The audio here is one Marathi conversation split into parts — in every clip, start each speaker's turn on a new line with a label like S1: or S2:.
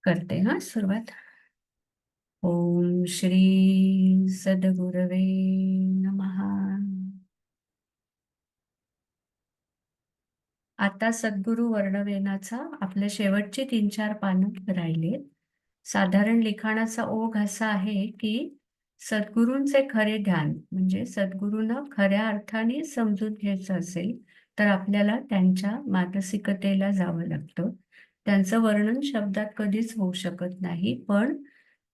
S1: करते हा सुरुवात. ओम श्री सद्गुरवे नमः. आता सद्गुरु वर्णवेनाचा आपले शेवटची 3-4 पानं राहिलेत. साधारण लिखाणाचा ओघ असा आहे की सद्गुरूंचे खरे ध्यान म्हणजे सद्गुरूंना खऱ्या अर्थाने समजून घ्यायचं असेल तर आपल्याला त्यांच्या मानसिकतेला जावं लागतं. त्यांचं वर्णन शब्दात कधीच होऊ शकत नाही, पण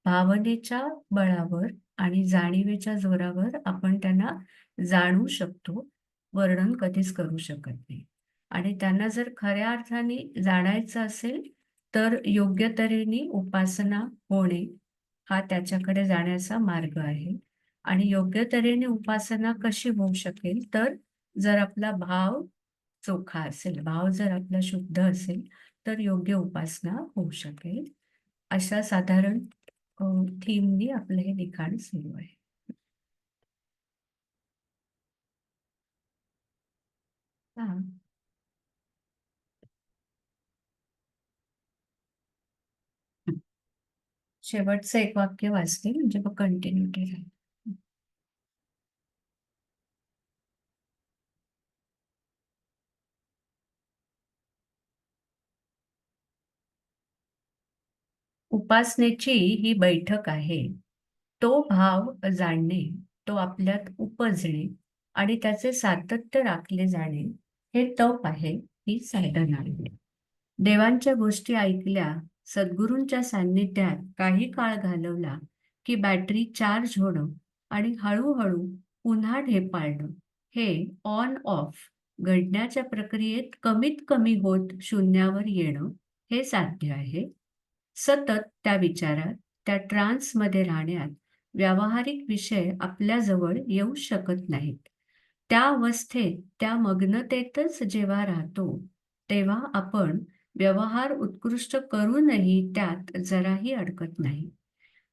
S1: भावनेच्या बळावर आणि जाणीवेच्या जोरावर आपण त्यांना जाणू शकतो. वर्णन कधीच करू शकत नाही. आणि त्यांना जर खऱ्या अर्थाने जाणायचं असेल, तर योग्य तऱ्हेने उपासना होणे हा त्याच्याकडे जाण्याचा मार्ग आहे. आणि योग्य तऱ्हेने उपासना कशी होऊ शकेल, तर जर आपला भाव चोखा असेल, भाव जर आपला शुद्ध असेल, तर योग्य उपासना होऊ शकेल. अशा साधारण थीमनी आपलं हे लिखाण सुरू आहे. हां. शेवटचं एक वाक्य वाचते म्हणजे मग कंटिन्युटी राहील. उपासनेची ही बैठक आहे. तो भाव जाणणे, तो आपल्यात उपजणे आणि त्याचे सातत्य राखले जाणे, हे तप आहे, ही साधना आहे. देवांच्या गोष्टी ऐकल्या, सद्गुरूंच्या सान्निध्यात काही काळ घालवला, की बॅटरी चार्ज होणं आणि हळूहळू पुन्हा ढेपाळणं, हे ऑन ऑफ घडण्याच्या प्रक्रियेत कमीत कमी होत शून्यावर येणं, हे साध्य आहे. सतत त्या विचारात, त्या ट्रान्समध्ये राहण्यात व्यावहारिक विषय आपल्याजवळ येऊ शकत नाहीत. त्या अवस्थेत, त्या मग्नतेतच जेव्हा राहतो, तेव्हा आपण व्यवहार उत्कृष्ट करूनही त्यात जराही अडकत नाही.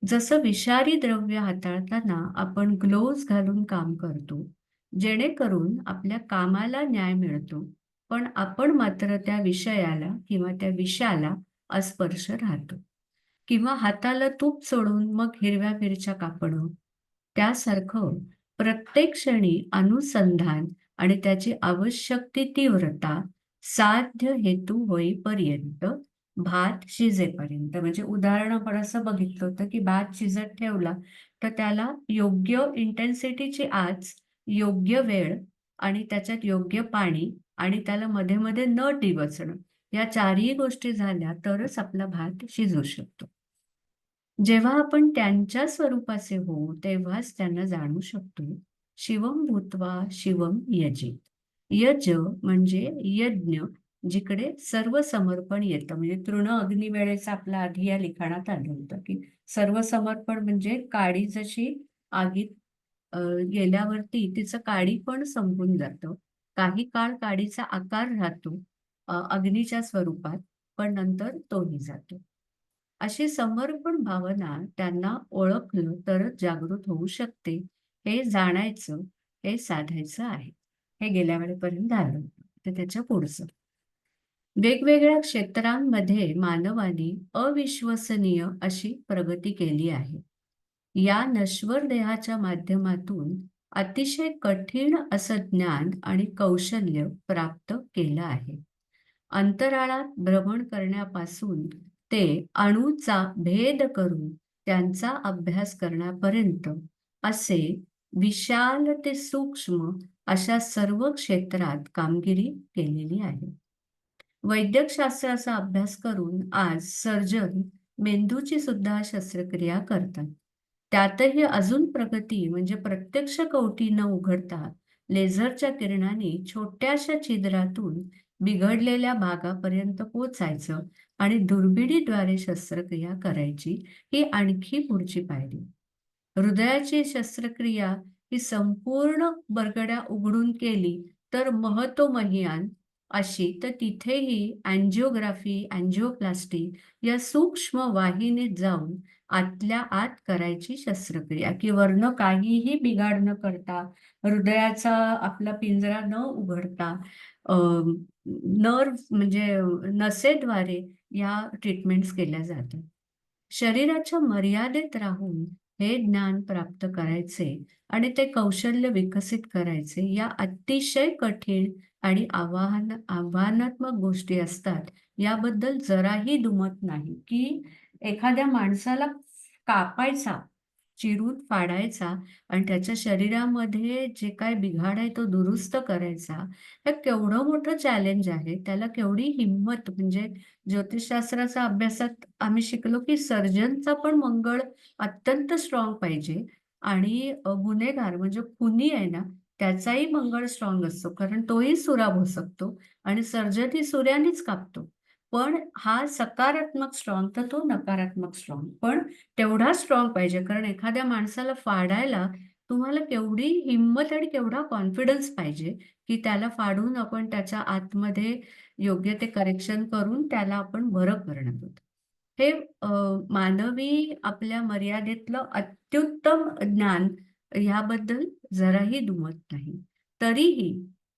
S1: जसं विषारी द्रव्य हाताळताना आपण ग्लोव्ज घालून काम करतो, जेणेकरून आपल्या कामाला न्याय मिळतो, पण आपण मात्र त्या विषयाला किंवा त्या विषाला अस्पर्श राहतो. किंवा हाताला तूप सोडून मग हिरव्या मिरच्या कापणं. त्यासारखं प्रत्येक क्षणी अनुसंधान आणि त्याची आवश्यक ती तीव्रता साध्य हेतू होईपर्यंत, भात शिजेपर्यंत. म्हणजे उदाहरण आपण असं बघितलं होतं, की भात शिजत ठेवला, तर त्याला योग्य इंटेन्सिटीची आच, योग्य वेळ आणि त्याच्यात योग्य पाणी आणि त्याला मध्ये-मध्ये न डिवचणं, या 4ही गोष्टी झाल्या तरच आपला भात शिजू शकतो. जेव्हा आपण त्यांच्या स्वरूपाचे होऊ, तेव्हाच त्यांना जाणू शकतो. शिवम भूत्वा शिवम यजेत. यज म्हणजे यज्ञ, जिकडे सर्व समर्पण येतं. म्हणजे तृण अग्निवेळेचं आपलं आधी या लिखाणात आलं होतं, की सर्व समर्पण म्हणजे काडी जशी आगीत अ, गेल्यावरती तिचं काडी पण संपून जातं. काही काळ काडीचा आकार राहतो अग्नीच्या स्वरूपात, पण नंतर तोही जातो. अशी समर्पण भावना त्यांना ओळखलं तरच जागृत होऊ शकते. हे जाणायचं, हे साधायचं आहे. हे गेल्या वेळेपर्यंत झालं होतं. तर त्याच्या पुढचं. वेगवेगळ्या क्षेत्रांमध्ये मानवाने अविश्वसनीय अशी प्रगती केली आहे. या नश्वर देहाच्या माध्यमातून अतिशय कठीण असं ज्ञान आणि कौशल्य प्राप्त केलं आहे. अंतराळात भ्रमण करण्यापासून ते अणूचा भेद करून त्यांचा अभ्यास करण्यापर्यंत असे विशाल ते सूक्ष्म अशा सर्व क्षेत्रात कामगिरी केलेली आहे. वैद्यकशास्त्राचा अभ्यास करून आज सर्जन मेंदूची सुद्धा शस्त्रक्रिया करतात. त्यातही अजून प्रगती म्हणजे प्रत्यक्ष कवटी न उघडता लेझरच्या किरणाने छोट्याशा छिद्रातून बिघडलेल्या भागापर्यंत पोचायचं आणि दुर्बिणीद्वारे शस्त्रक्रिया करायची, ही आणखी पुढची पायरी. हृदयाची शस्त्रक्रिया ही संपूर्ण बरगड्या उघडून केली तर महतोमहियान अशी, तर तिथेही अँजिओग्राफी, अँजिओप्लास्टी या सूक्ष्म वाहिनीत जाऊन आतल्या आत करायची शस्त्रक्रिया, की वरनं काहीही बिघाड न करता, हृदयाचा आपला पिंजरा न उघडता, नर्व्ह म्हणजे नसेद्वारे या ट्रीटमेंट्स केल्या जातात. शरीराच्या मर्यादेत राहून हे ज्ञान प्राप्त करायचे आणि ते कौशल्य विकसित करायचे या अतिशय कठीण आणि आव्हानात्मक गोष्टी असतात. याबद्दल जराही दुमत नाही, की एखाद्या माणसाला कापायचा, चिरून फाडायचा आणि त्याच्या शरीरामध्ये जे काही बिघाड आहे तो दुरुस्त करायचा, हे केवढं मोठं चॅलेंज आहे. त्याला केवढी हिंमत म्हणजे ज्योतिषशास्त्राच्या अभ्यासात आम्ही शिकलो, की सर्जनचा पण मंगळ अत्यंत स्ट्राँग पाहिजे आणि गुन्हेगार म्हणजे खुनी आहे ना, त्याचाही मंगळ स्ट्राँग असतो. कारण तोही सुरा भोसकतो आणि सर्जनही सुऱ्यानेच कापतो. पण हा सकारात्मक स्ट्राँग तर तो नकारात्मक स्ट्राँग. पण तेवढा स्ट्राँग पाहिजे कारण एखाद्या माणसाला फाडायला तुम्हाला केवढी हिंमत आणि केवढा कॉन्फिडन्स पाहिजे, की त्याला फाडून आपण त्याच्या आतमध्ये योग्य ते करेक्शन करून त्याला आपण बरं करणार आहोत. हे अ, मानवी आपल्या मर्यादेतलं अत्युत्तम ज्ञान ह्याबद्दल जराही दुमत नाही. तरीही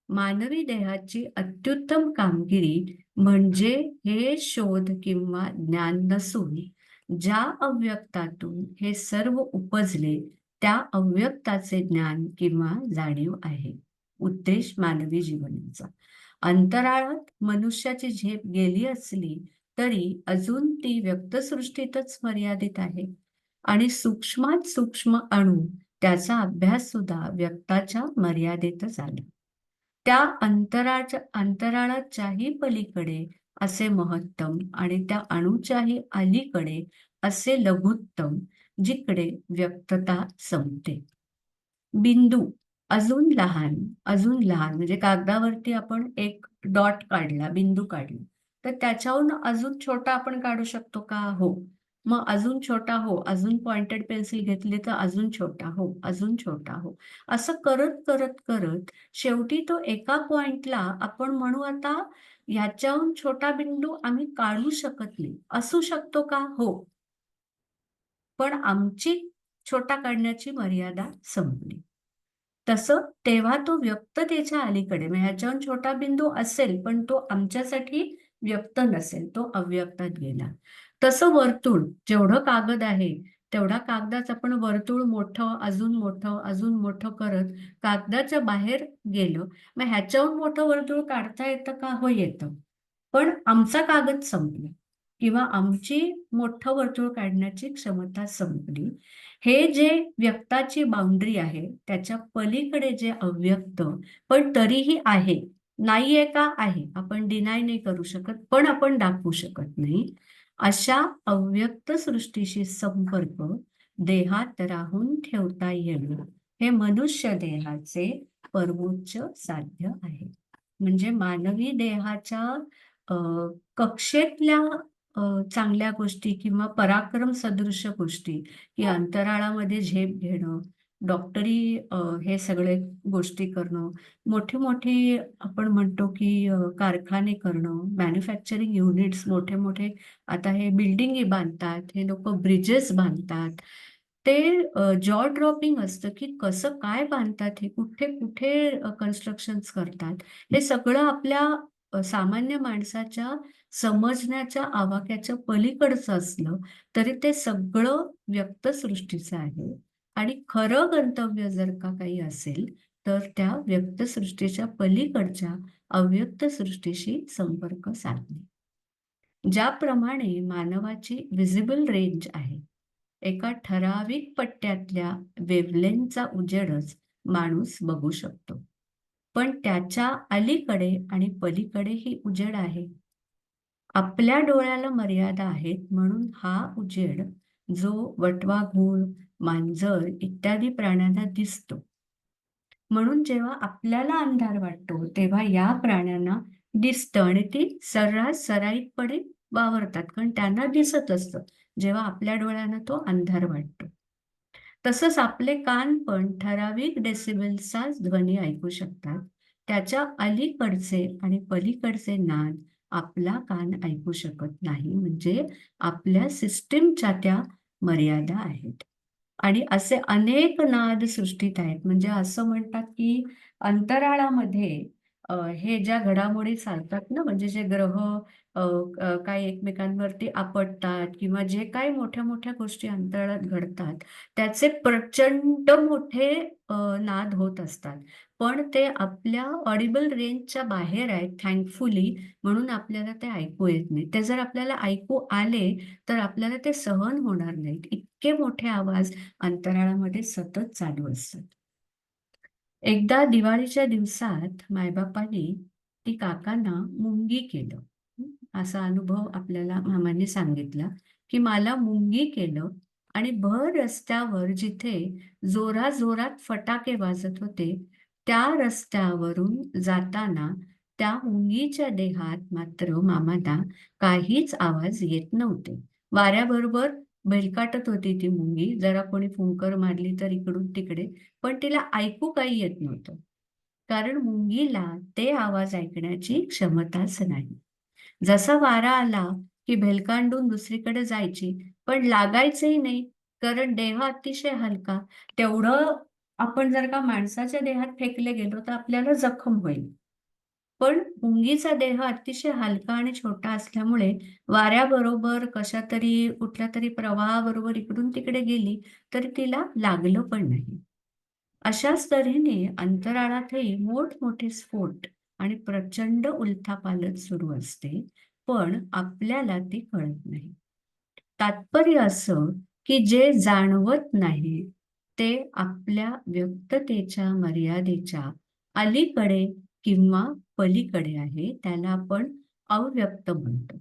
S1: मानवी देहाची अत्युत्तम कामगिरी म्हणजे हे शोध किंवा ज्ञान नसून ज्या अव्यक्तातून हे सर्व उपजले त्या अव्यक्ताचे ज्ञान किंवा जाणीव आहे. उद्देश मानवी जीवनाचा. अंतराळात मनुष्याची झेप गेली असली तरी अजून ती व्यक्तसृष्टीतच मर्यादित आहे आणि सूक्ष्मात सूक्ष्म अणू त्याचा अभ्यास सुद्धा व्यक्ताच्या मर्यादेतच आला. त्या अंतराळाच्याही पलीकडे असे महत्तम आणि त्या अणूच्याही अलीकडे असे लघुत्तम जिकडे व्यक्तता संपते. बिंदू अजून लहान म्हणजे कागदावरती आपण एक डॉट काढला, बिंदू काढला. तर त्याच्याहून अजून छोटा आपण काढू शकतो का? हो. मग अजून छोटा हो, अजून पॉइंटेड पेन्सिल घेतली तर अजून छोटा हो, अजून छोटा हो. असं करत शेवटी तो एका पॉइंटला आपण म्हणू आता ह्याच्याहून छोटा बिंदू आम्ही काढू शकत नाही. असू शकतो का? हो. पण आमची छोटा काढण्याची मर्यादा संपली. तसं तेव्हा तो व्यक्ततेच्या अलीकडे म्हणजे ह्याच्याहून छोटा बिंदू असेल, पण तो आमच्यासाठी व्यक्त नसेल, तो अव्यक्तात गेला. तसं वर्तुळ जेवढं कागद आहे, तेवढा कागदाच आपण वर्तुळ मोठं, अजून मोठं करत कागदाच्या बाहेर गेलं. मग ह्याच्याहून मोठं वर्तुळ काढता येतं का? हो येतं. पण आमचा कागद संपला किंवा आमची मोठं वर्तुळ काढण्याची क्षमता संपली. हे जे व्यक्ताची बाउंडरी आहे, त्याच्या पलीकडे जे अव्यक्त, पण तरीही आहे. नाहीये का? आहे. आपण डिनाय नाही करू शकत, पण आपण दाखवू शकत नाही. अशा अव्यक्त सृष्टीशी संपर्क देहात राहून ठेवता येणं, हे मनुष्य देहाचे परमोच्च साध्य आहे. म्हणजे मानवी देहाच्या अ, कक्षेतल्या अ, चांगल्या गोष्टी किंवा पराक्रम सदृश गोष्टी, की अंतराळामध्ये झेप घेणं, डॉक्टरी हे सगळे गोष्टी करणं, मोठी-मोठी आपण म्हणतो की कारखाने करणं, मॅन्युफॅक्चरिंग युनिट्स मोठे-मोठे आता हे बिल्डिंगी बांधतात, हे लोकं ब्रिजेस बांधतात. ते जॉ ड्रॉपिंग असतं, की कसं काय बांधतात हे, कुठे-कुठे कन्स्ट्रक्शन्स करतात. हे सगळं आपल्या सामान्य माणसाच्या समजण्याच्या आवाक्याच्या पलीकडचं असलं, तरी ते सगळं व्यक्त सृष्टीचं आहे आणि खरं गंतव्य जर का काही असेल, तर त्या व्यक्त सृष्टीच्या पलीकडच्या अव्यक्त सृष्टीशी संपर्क साधणे. ज्याप्रमाणे मानवाची व्हिजिबल रेंज आहे, एका ठराविक पट्ट्यातल्या वेव्हलेंथचा उजेडच माणूस बघू शकतो. पण त्याच्या अलीकडे आणि पलीकडेही उजेड आहे. आपल्या डोळ्याला मर्यादा आहेत म्हणून हा उजेड जो वटवा घूळ, मांजर इत्यादी प्राण्यांना दिसतो. म्हणून जेव्हा आपल्याला अंधार वाटतो, तेव्हा या प्राण्यांना दिसतं आणि ती सर्रास सराईतपणे वावरतात. कारण त्यांना दिसत असतं, जेव्हा आपल्या डोळ्यांना तो अंधार वाटतो. तसंच आपले कान पण ठराविक डेसिबलचाच ध्वनी ऐकू शकतात. त्याच्या अलीकडचे आणि पलीकडचे नाद आपला कान ऐकू शकत नाही. म्हणजे आपल्या सिस्टीमच्या त्या मर्यादा आहेत. आणि असे अनेक नाद सृष्टीत आहेत. म्हणजे असं म्हणतात, की अंतराळामध्ये हे ज्या घडामोडी चालतात ना, म्हणजे जे ग्रह काही एकमेकांवरती आपटतात किंवा जे काही मोठ्या-मोठ्या गोष्टी अंतराळात घडतात, त्याचे प्रचंड मोठे नाद होत असतात. पण ते आपल्या ऑडिबल रेंजच्या बाहेर आहेत थँकफुली, म्हणून आपल्याला ते ऐकू येत नाही. ते जर आपल्याला ऐकू आले, तर आपल्याला ते सहन होणार नाहीत. इतके मोठे आवाज अंतराळामध्ये सतत चालू असतात. एकदा दिवाळीच्या दिवसात मायबापांनी ती काकांना मुंगी केलं. हं, असा अनुभव आपल्याला मामांनी सांगितला, की मला मुंगी केलं आणि भर रस्त्यावर जिथे जोराजोरात फटाके वाजत होते, त्या रस्त्यावरून जाताना त्या मुंगीच्या देहात मात्र मामांना काहीच आवाज येत नव्हते. वाऱ्याबरोबर भेलकाटत होती ती मुंगी. जरा कोणी फुंकर मारली तर इकडून-तिकडे, पण तिला ऐकू काही येत नव्हतं. कारण मुंगीला ते आवाज ऐकण्याची क्षमताच नाही. जसा वारा आला, की भेलकांडून दुसरीकडे जायची, पण लागायचंही नाही. कारण देह अतिशय हलका. तेवढं आपण जर का माणसाच्या देहात फेकले गेलो, तर आपल्याला जखम होईल. पण मुंगीचा देह अतिशय हलका आणि छोटा असल्यामुळे वाऱ्याबरोबर कशातरी कुठल्यातरी प्रवाहाबरोबर इकडून-तिकडे गेली, तरी तिला लागलं पण नाही. अशाच तऱ्हेने अंतराळातही मोठमोठे स्फोट आणि प्रचंड उलथापालथ सुरू असते, पण आपल्याला ते कळत नाही. तात्पर्य असं, की जे जाणवत नाही, ते आपल्या व्यक्ततेच्या मर्यादेच्या अलीकडे किंवा पलीकडे आहे. त्याला आपण अव्यक्त म्हणतो.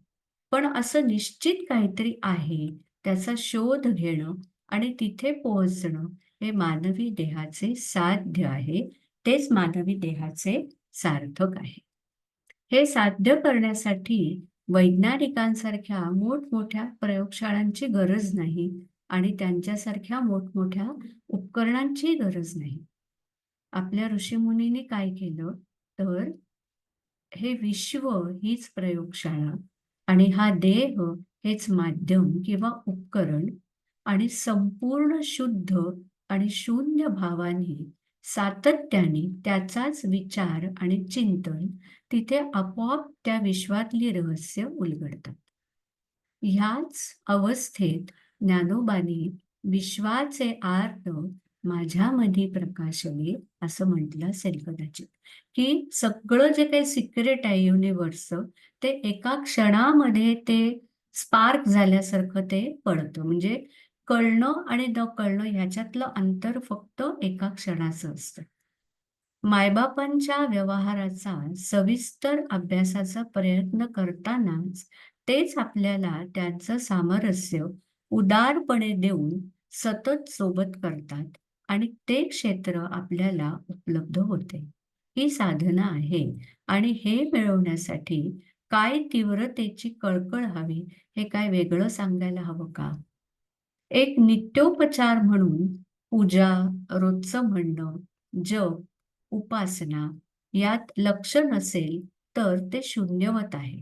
S1: पण असं निश्चित काहीतरी आहे, त्याचा शोध घेणं आणि तिथे पोहोचणं हे मानवी देहाचे साध्य आहे. तेच मानवी देहाचे सार्थक आहे. हे साध्य करण्यासाठी वैज्ञानिकांसारख्या मोठमोठ्या प्रयोगशाळांची गरज नाही आणि त्यांच्यासारख्या मोठमोठ्या उपकरणांची गरज नाही. आपल्या ऋषीमुनींनी काय केलं, तर हे विश्व हीच प्रयोगशाळा आणि हा देह हेच माध्यम किंवा उपकरण आणि संपूर्ण शुद्ध आणि शून्य भावाने सातत्याने त्याचाच विचार आणि चिंतन तिथे आपोआप त्या विश्वातली रहस्य उलगडतात. ह्याच अवस्थेत ज्ञानोबांनी विश्वाचे आर्त माझ्यामध्ये प्रकाशले असं म्हटलं असेल कदाचित, की सगळं जे काही सिक्रेट आहे युनिव्हर्सचं, ते एका क्षणामध्ये ते स्पार्क झाल्यासारखं ते पडतं. म्हणजे कळणं आणि न कळणं ह्याच्यातलं अंतर फक्त एका क्षणाचं असतं. मायबापांच्या व्यवहाराचा सविस्तर अभ्यासाचा प्रयत्न करतानाच तेच आपल्याला त्यांचं सामरस्य उदारपणे देऊन सतत सोबत करतात आणि ते क्षेत्र आपल्याला उपलब्ध होते. ही साधना आहे आणि हे मिळवण्यासाठी काय तीव्रतेची कळकळ हवी, हे काय वेगळं सांगायला हवं का? एक नित्योपचार म्हणून पूजा, रोजचं म्हणणं, जप, उपासना यात लक्ष नसेल तर ते शून्यवत आहे.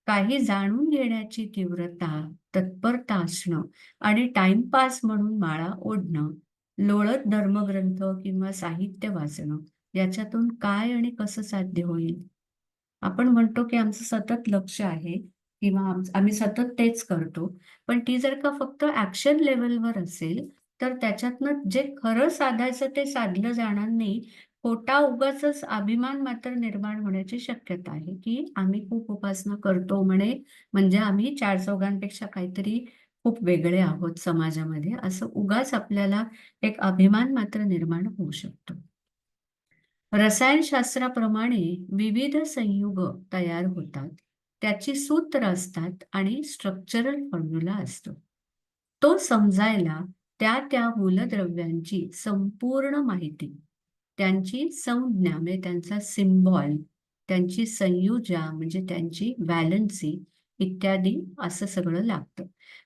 S1: काही जाणून घेण्याची तीव्रता, तत्परता असणं आणि टाईमपास म्हणून माळा ओढणं, लोळत धर्मग्रंथ किंवा साहित्य वाचणं याच्यातून काय आणि कसं साध्य होईल? आपण म्हणतो की आमचं सतत लक्ष आहे किंवा आम्ही सतत तेच करतो. पण ती जर का फक्त ॲक्शन लेव्हलवर असेल, तर त्याच्यातनं जे खरं साधायचं ते साधलं जाणार नाही. खोटा उगाचच अभिमान मात्र निर्माण होण्याची शक्यता आहे, की आम्ही खूप उपासना करतो म्हणजे आम्ही चार चौघांपेक्षा काहीतरी खूप वेगळे आहोत समाजामध्ये, असं उगाच आपल्याला एक अभिमान मात्र निर्माण होऊ शकतो. रसायनशास्त्राप्रमाणे विविध संयुग तयार होतात. त्याची सूत्र असतात आणि स्ट्रक्चरल फॉर्म्युला असतो. तो समजायला त्या मूलद्रव्यांची संपूर्ण माहिती, त्यांची संज्ञा म्हणजे त्यांचा सिम्बॉल, त्यांची संयुजा म्हणजे त्यांची व्हॅलन्सी इत्यादी असं सगळं लागतं.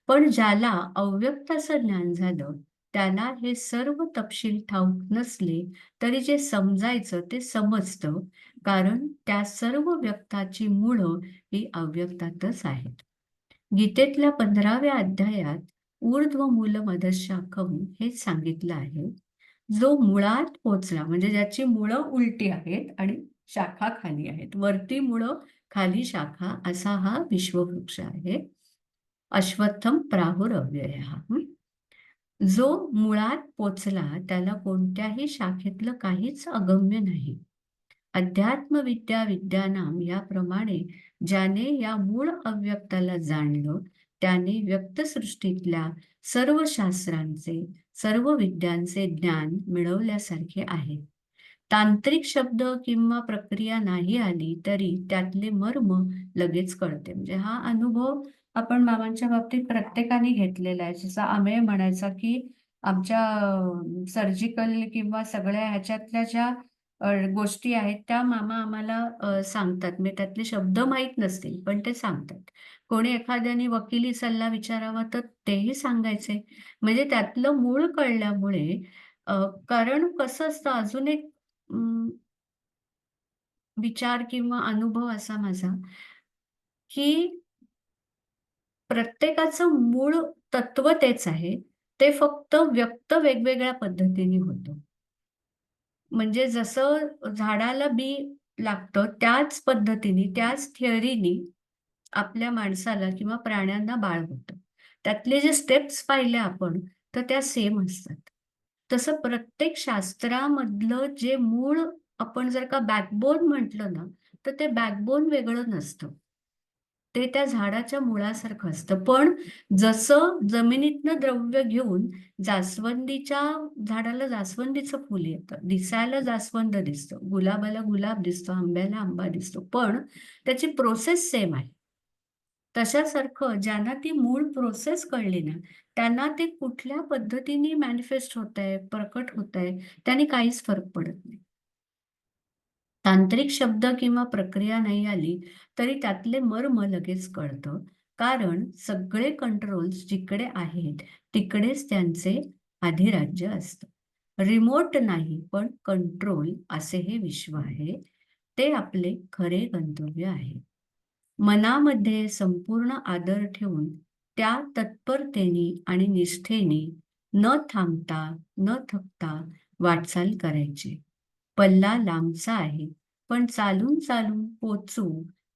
S1: पण ज्याला अव्यक्त असं ज्ञान झालं, त्याला हे सर्व तपशील ठाऊक नसले तरी जे समजायचं ते समजतं, कारण त्या सर्व व्यक्ताची मुळं ही अव्यक्तातच आहेत. गीतेतल्या 15व्या अध्यायात ऊर्ध्व मूल मधशाखम हेच सांगितलं आहे. जो मुळात पोचला म्हणजे ज्याची मुळं उलटी आहेत आणि शाखा खाली आहेत. वरती मुळं, खाली शाखा असा हा विश्ववृक्ष आहे. अश्वत्थम प्राहुरव्ययः. जो मुळात पोचला त्याला कोणत्याही शाखेतलं काहीच अगम्य नाही. अध्यात्मविद्या विद्यानाम याप्रमाणे ज्याने या मूळ अव्यक्ताला जाणलं त्याने व्यक्तसृष्टीतल्या सर्व शास्त्रांचे, सर्व विद्यांचे ज्ञान मिळवल्यासारखे आहे. तांत्रिक शब्द किंवा प्रक्रिया नाही आली तरी त्यातले मर्म लगेच कळते. म्हणजे हा अनुभव आपण मामांच्या बाबतीत प्रत्येकाने घेतलेला आहे. जसं आमेय म्हणायचा, की आमच्या सर्जिकल किंवा सगळ्या ह्याच्यातल्या ज्या गोष्टी आहेत त्या मामा आम्हाला सांगतात. म्हणजे त्यातले शब्द माहीत नसतील, पण ते सांगतात. कोणी एखाद्याने वकिली सल्ला विचारावा तर तेही सांगायचे. म्हणजे त्यातलं मूळ कळल्यामुळे अ, कारण कसं असतं अजून एक विचार किंवा अनुभव असा माझा, की प्रत्येकाचं मूळ तत्व तेच आहे. ते फक्त व्यक्त वेगवेगळ्या पद्धतीने होतं. म्हणजे जसं झाडाला बी लागतं त्याच पद्धतीने, त्याच थिअरीनी आपल्या माणसाला किंवा प्राण्यांना बाळ होतं. त्यातले जे स्टेप्स पाहिल्या आपण, तर त्या सेम असतात. तसं प्रत्येक शास्त्रामधलं जे मूळ आपण जर का बॅकबोन म्हटलं ना, तर ते बॅकबोन वेगळं नसतं. ते त्या झाडाच्या मुळासारखं असतं. पण जसं जमिनीतनं द्रव्य घेऊन जास्वंदीच्या झाडाला जास्वंदीचं फुल येतं. दिसायला जास्वंद दिसतं. गुलाबाला गुलाब दिसतो, आंब्याला आंबा दिसतो. पण त्याची प्रोसेस सेम आहे. तशासारखं ज्यांना ती मूळ प्रोसेस कळली ना, त्यांना ते कुठल्या पद्धतीने मॅनिफेस्ट होतंय, प्रकट होतंय, त्याने काहीच फरक पडत नाही. तांत्रिक शब्द किंवा प्रक्रिया नाही आली, तरी त्यातले मर्म लगेच कळतं. कारण सगळे कंट्रोल्स जिकडे आहेत, तिकडेच त्यांचे अधिराज्य असतं. रिमोट नाही, पण कंट्रोल असे हे विश्व आहे. ते आपले खरे गंतव्य आहे. मनामध्ये संपूर्ण आदर ठेवून त्या तत्परतेने आणि निष्ठेने न थांबता, न थकता वाटचाल करायची. पल्ला लांबचा आहे, पण चालून चालून पोचू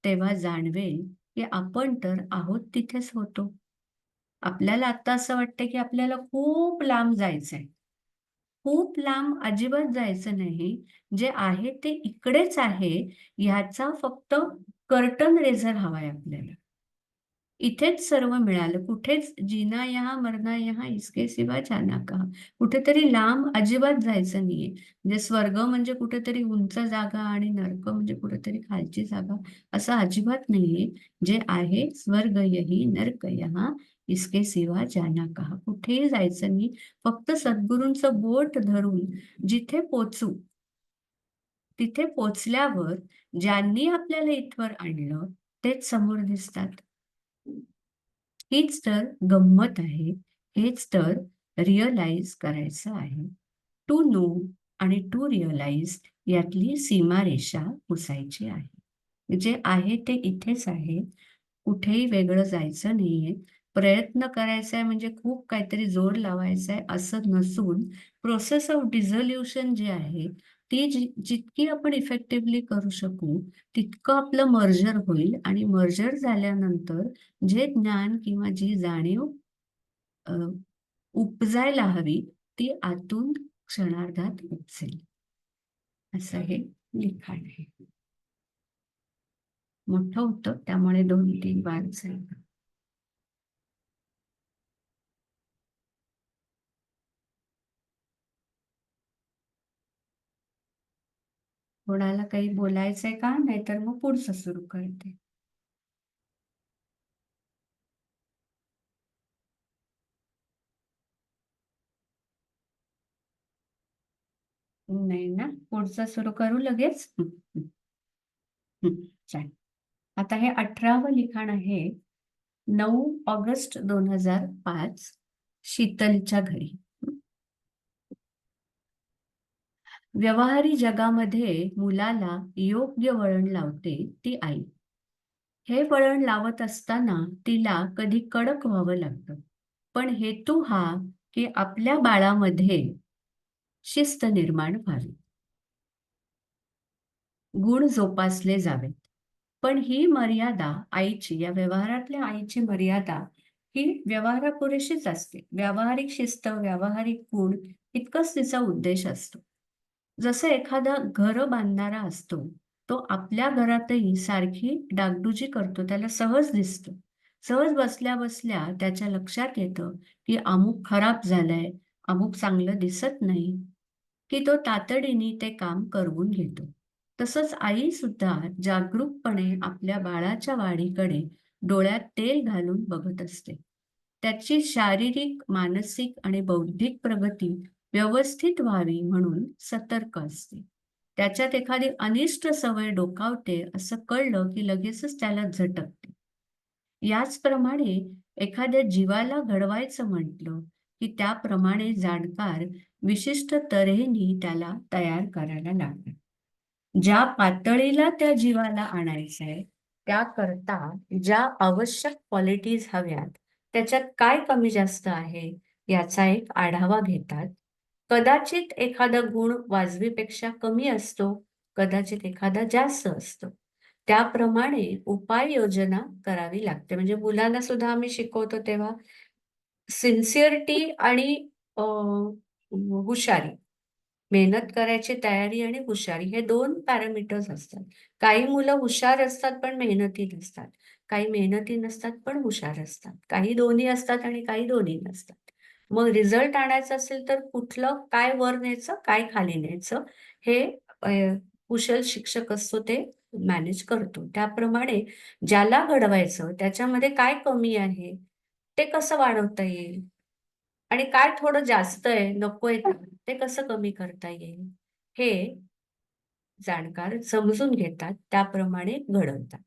S1: तेव्हा जाणवेल की आपण तर आहोत तिथेच होतो. आपल्याला आता असं वाटतं की आपल्याला खूप लांब जायचंय. खूप लांब अजिबात जायचं नाही. जे आहे ते इकडेच आहे, ह्याचा फक्त कर्टन रेझर हवाय आपल्याला. इथेच सर्व मिळालं. कुठेच जीना यहाँ मरना यहाँ इसके सिवा जाना कहाँ. कुठेतरी लांब अजिबात जायचं नाहीये. म्हणजे स्वर्ग म्हणजे कुठेतरी उंच जागा आणि नरक म्हणजे कुठेतरी खालची जागा असं अजिबात नाहीये. जे आहे स्वर्ग यही नरक यहाँ इसके सिवा जाना कहाँ. कुठेही जायचं नाही. फक्त सद्गुरूंचं बोट धरून जिथे पोहोचू, तिथे पोहोचल्यावर ज्यांनी आपल्याला इथवर आणलं तेच समोर दिसतात. हीच तर गंमत आहे. हेच तर रिअलाईज करायचं आहे. टू नो आणि टू रिअलाईज यातली सीमारेषा पुसायची आहे. जे आहे ते इथेच आहे. कुठेही वेगळं जायचं नाहीये. प्रयत्न करायचा आहे म्हणजे खूप काहीतरी जोर लावायचा आहे असं नसून प्रोसेस ऑफ डिझोल्यूशन जी आहे ती जितकी आपण इफेक्टिव्हली करू शकू तितकं आपलं मर्जर होईल आणि मर्जर झाल्यानंतर जे ज्ञान किंवा जी जाणीव अ, उपजायला हवी ती आतून क्षणार्धात उपजेल. असं हे लिखाण आहे. मोठं होतं त्यामुळे 2-3 वार झाले. कोणाला काही बोलायचंय का? नाहीतर मग पुढचं सुरू करते. नाही ना? पुढचं सुरू करू लगेच? हं, हं, हं. चालेल. आता हे 18वं लिखाण आहे. 9 ऑगस्ट 2005 शीतलच्या घरी. व्यवहारी जगामध्ये मुलाला योग्य वळण लावते ती आई. हे वळण लावत असताना तिला कधी कडक व्हावं लागतं. पण हेतू हा की आपल्या बाळामध्ये शिस्त निर्माण व्हावी. गुण जोपासले जावेत. पण ही मर्यादा आईची, या व्यवहारातल्या आईची मर्यादा ही व्यवहारापुरेशीच असते. व्यावहारिक शिस्त, व्यावहारिक गुण इतकंच तिचा उद्देश असतो. जसं एखादा घरं बांधणारा असतो, तो आपल्या घरातही सारखी डागडुजी करतो. त्याला सहज दिसतं. सहज बसल्या-बसल्या त्याच्या लक्षात येतं, की अमुक खराब झालंय, अमुक चांगलं दिसत नाही, की तो तातडीने ते काम करवून घेतो. तसंच आईसुद्धा जागरूकपणे आपल्या बाळाच्या वाढीकडे डोळ्यात तेल घालून बघत असते. त्याची शारीरिक, मानसिक आणि बौद्धिक प्रगती व्यवस्थित व्हावी म्हणून सतर्क असते. त्याच्यात एखादी अनिष्ट सवय डोकावते असं कळलं की लगेचच त्याला झटकते. याचप्रमाणे एखाद्या जीवाला घडवायचं म्हटलं, की त्याप्रमाणे जाणकार विशिष्ट तऱ्हेने त्याला तयार करायला लागतात. ज्या पातळीला त्या जीवाला आणायचंय, त्याकरता ज्या आवश्यक क्वालिटीज हव्यात, त्याच्यात काय कमी जास्त आहे, याचा एक आढावा घेतात. कदाचित एखादा गुण वाजवीपेक्षा कमी असतो, कदाचित एखादा जास्त असतो. त्याप्रमाणे उपाययोजना करावी लागते. म्हणजे मुलांना सुद्धा आम्ही शिकवतो तेव्हा सिन्सिअरिटी आणि हुशारी, मेहनत करायची तयारी आणि हुशारी हे 2 पॅरामीटर्स असतात. काही मुलं हुशार असतात पण मेहनती नसतात. काही मेहनती नसतात पण हुशार असतात. काही दोन्ही असतात आणि काही दोन्ही नसतात. मग रिझल्ट आणायचा असेल तर कुठलं काय वर न्यायचं, काय खाली न्यायचं हे अ, कुशल शिक्षक असतो ते मॅनेज करतो. त्याप्रमाणे ज्याला घडवायचं त्याच्यामध्ये काय कमी आहे, ते कसं वाढवता येईल आणि काय थोडं जास्त आहे, नकोय ते कसं कमी करता येईल, हे जाणकार समजून घेतात, त्याप्रमाणे घडवतात.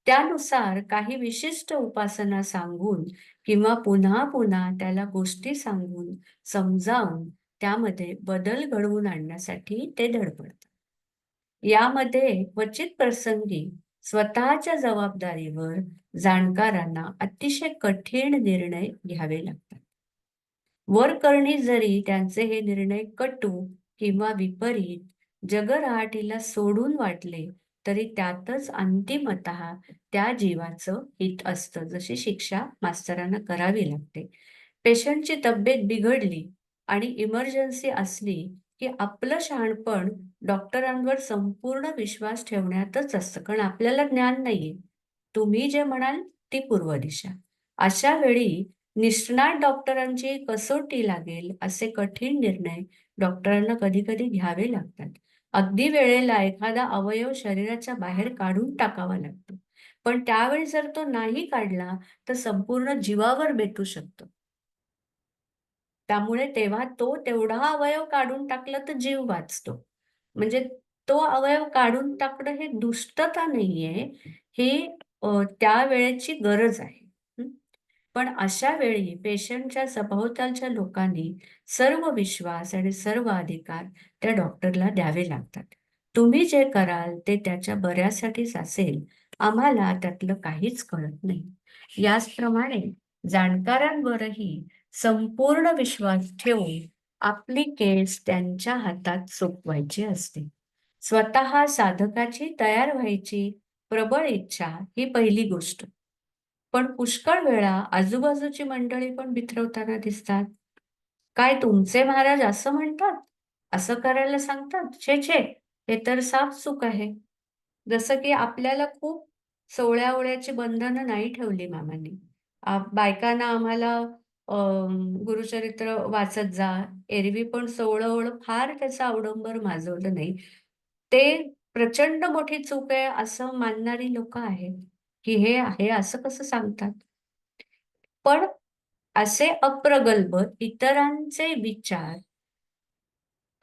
S1: त्यानुसार काही विशिष्ट उपासना सांगून किंवा पुन्हा-पुन्हा त्याला गोष्टी सांगून, समजावून त्यामध्ये बदल घडवून आणण्यासाठी ते धडपडतात. यामध्ये क्वचित प्रसंगी स्वतःच्या जबाबदारीवर जाणकारांना अतिशय कठीण निर्णय घ्यावे लागतात. वरकरणी जरी त्यांचे हे निर्णय कटू किंवा विपरीत जगरहाटीला सोडून वाटले, तरी त्यातच अंतिमतः त्या जीवाचं हित असतं. जशी शिक्षा मास्तरांना करावी लागते. पेशंटची तब्येत बिघडली आणि इमर्जन्सी असली, की आपलं शहाणपण डॉक्टरांवर संपूर्ण विश्वास ठेवण्यातच असतं. कारण आपल्याला ज्ञान नाहीये. तुम्ही जे म्हणाल ती पूर्व दिशा. अशा वेळी निष्णात डॉक्टरांची कसोटी लागेल असे कठीण निर्णय डॉक्टरांना कधी-कधी घ्यावे लागतात. अगदी वेळेला एखादा अवयव शरीराच्या बाहेर काढून टाकावा लागतो. पण त्यावेळी जर तो नाही काढला, तर संपूर्ण जीवावर बेतू शकतं. त्यामुळे तेव्हा तो तेवढा अवयव काढून टाकला तर जीव वाचतो. म्हणजे तो अवयव काढून टाकणं हे दुष्टता नाहीये, हे त्यावेळेची गरज आहे. हं. पण अशा वेळी पेशंटच्या सभोवतालच्या लोकांनी सर्व विश्वास आणि सर्व अधिकार त्या डॉक्टरला द्यावे लागतात. तुम्ही जे कराल ते त्याच्या बऱ्यासाठीच असेल, आम्हाला त्यातलं काहीच कळत नाही. याचप्रमाणे जाणकारांवरही संपूर्ण विश्वास ठेवून आपली केस त्यांच्या हातात सोपवायची असते. स्वतः साधकाची तयार व्हायची प्रबळ इच्छा ही पहिली गोष्ट. पण पुष्कळ वेळा आजूबाजूची मंडळी पण बिथरवताना दिसतात. "काय तुमचे महाराज असं म्हणतात? असं करायला सांगतात? छे, छे! हे तर साफ चूक आहे." जसं की आपल्याला खूप सोवळ्या-ओवळ्याची बंधनं नाही ठेवली मामांनी. बायकांना आम्हाला गुरुचरित्र वाचत जा. एरवी पण सोवळं-ओवळं फार त्याचं अवडंबर माजवलं नाही. ते प्रचंड मोठी चूक आहे असं मानणारी लोकं आहेत, की हे असं कसं सांगतात? पण असे अप्रगल्भ इतरांचे विचार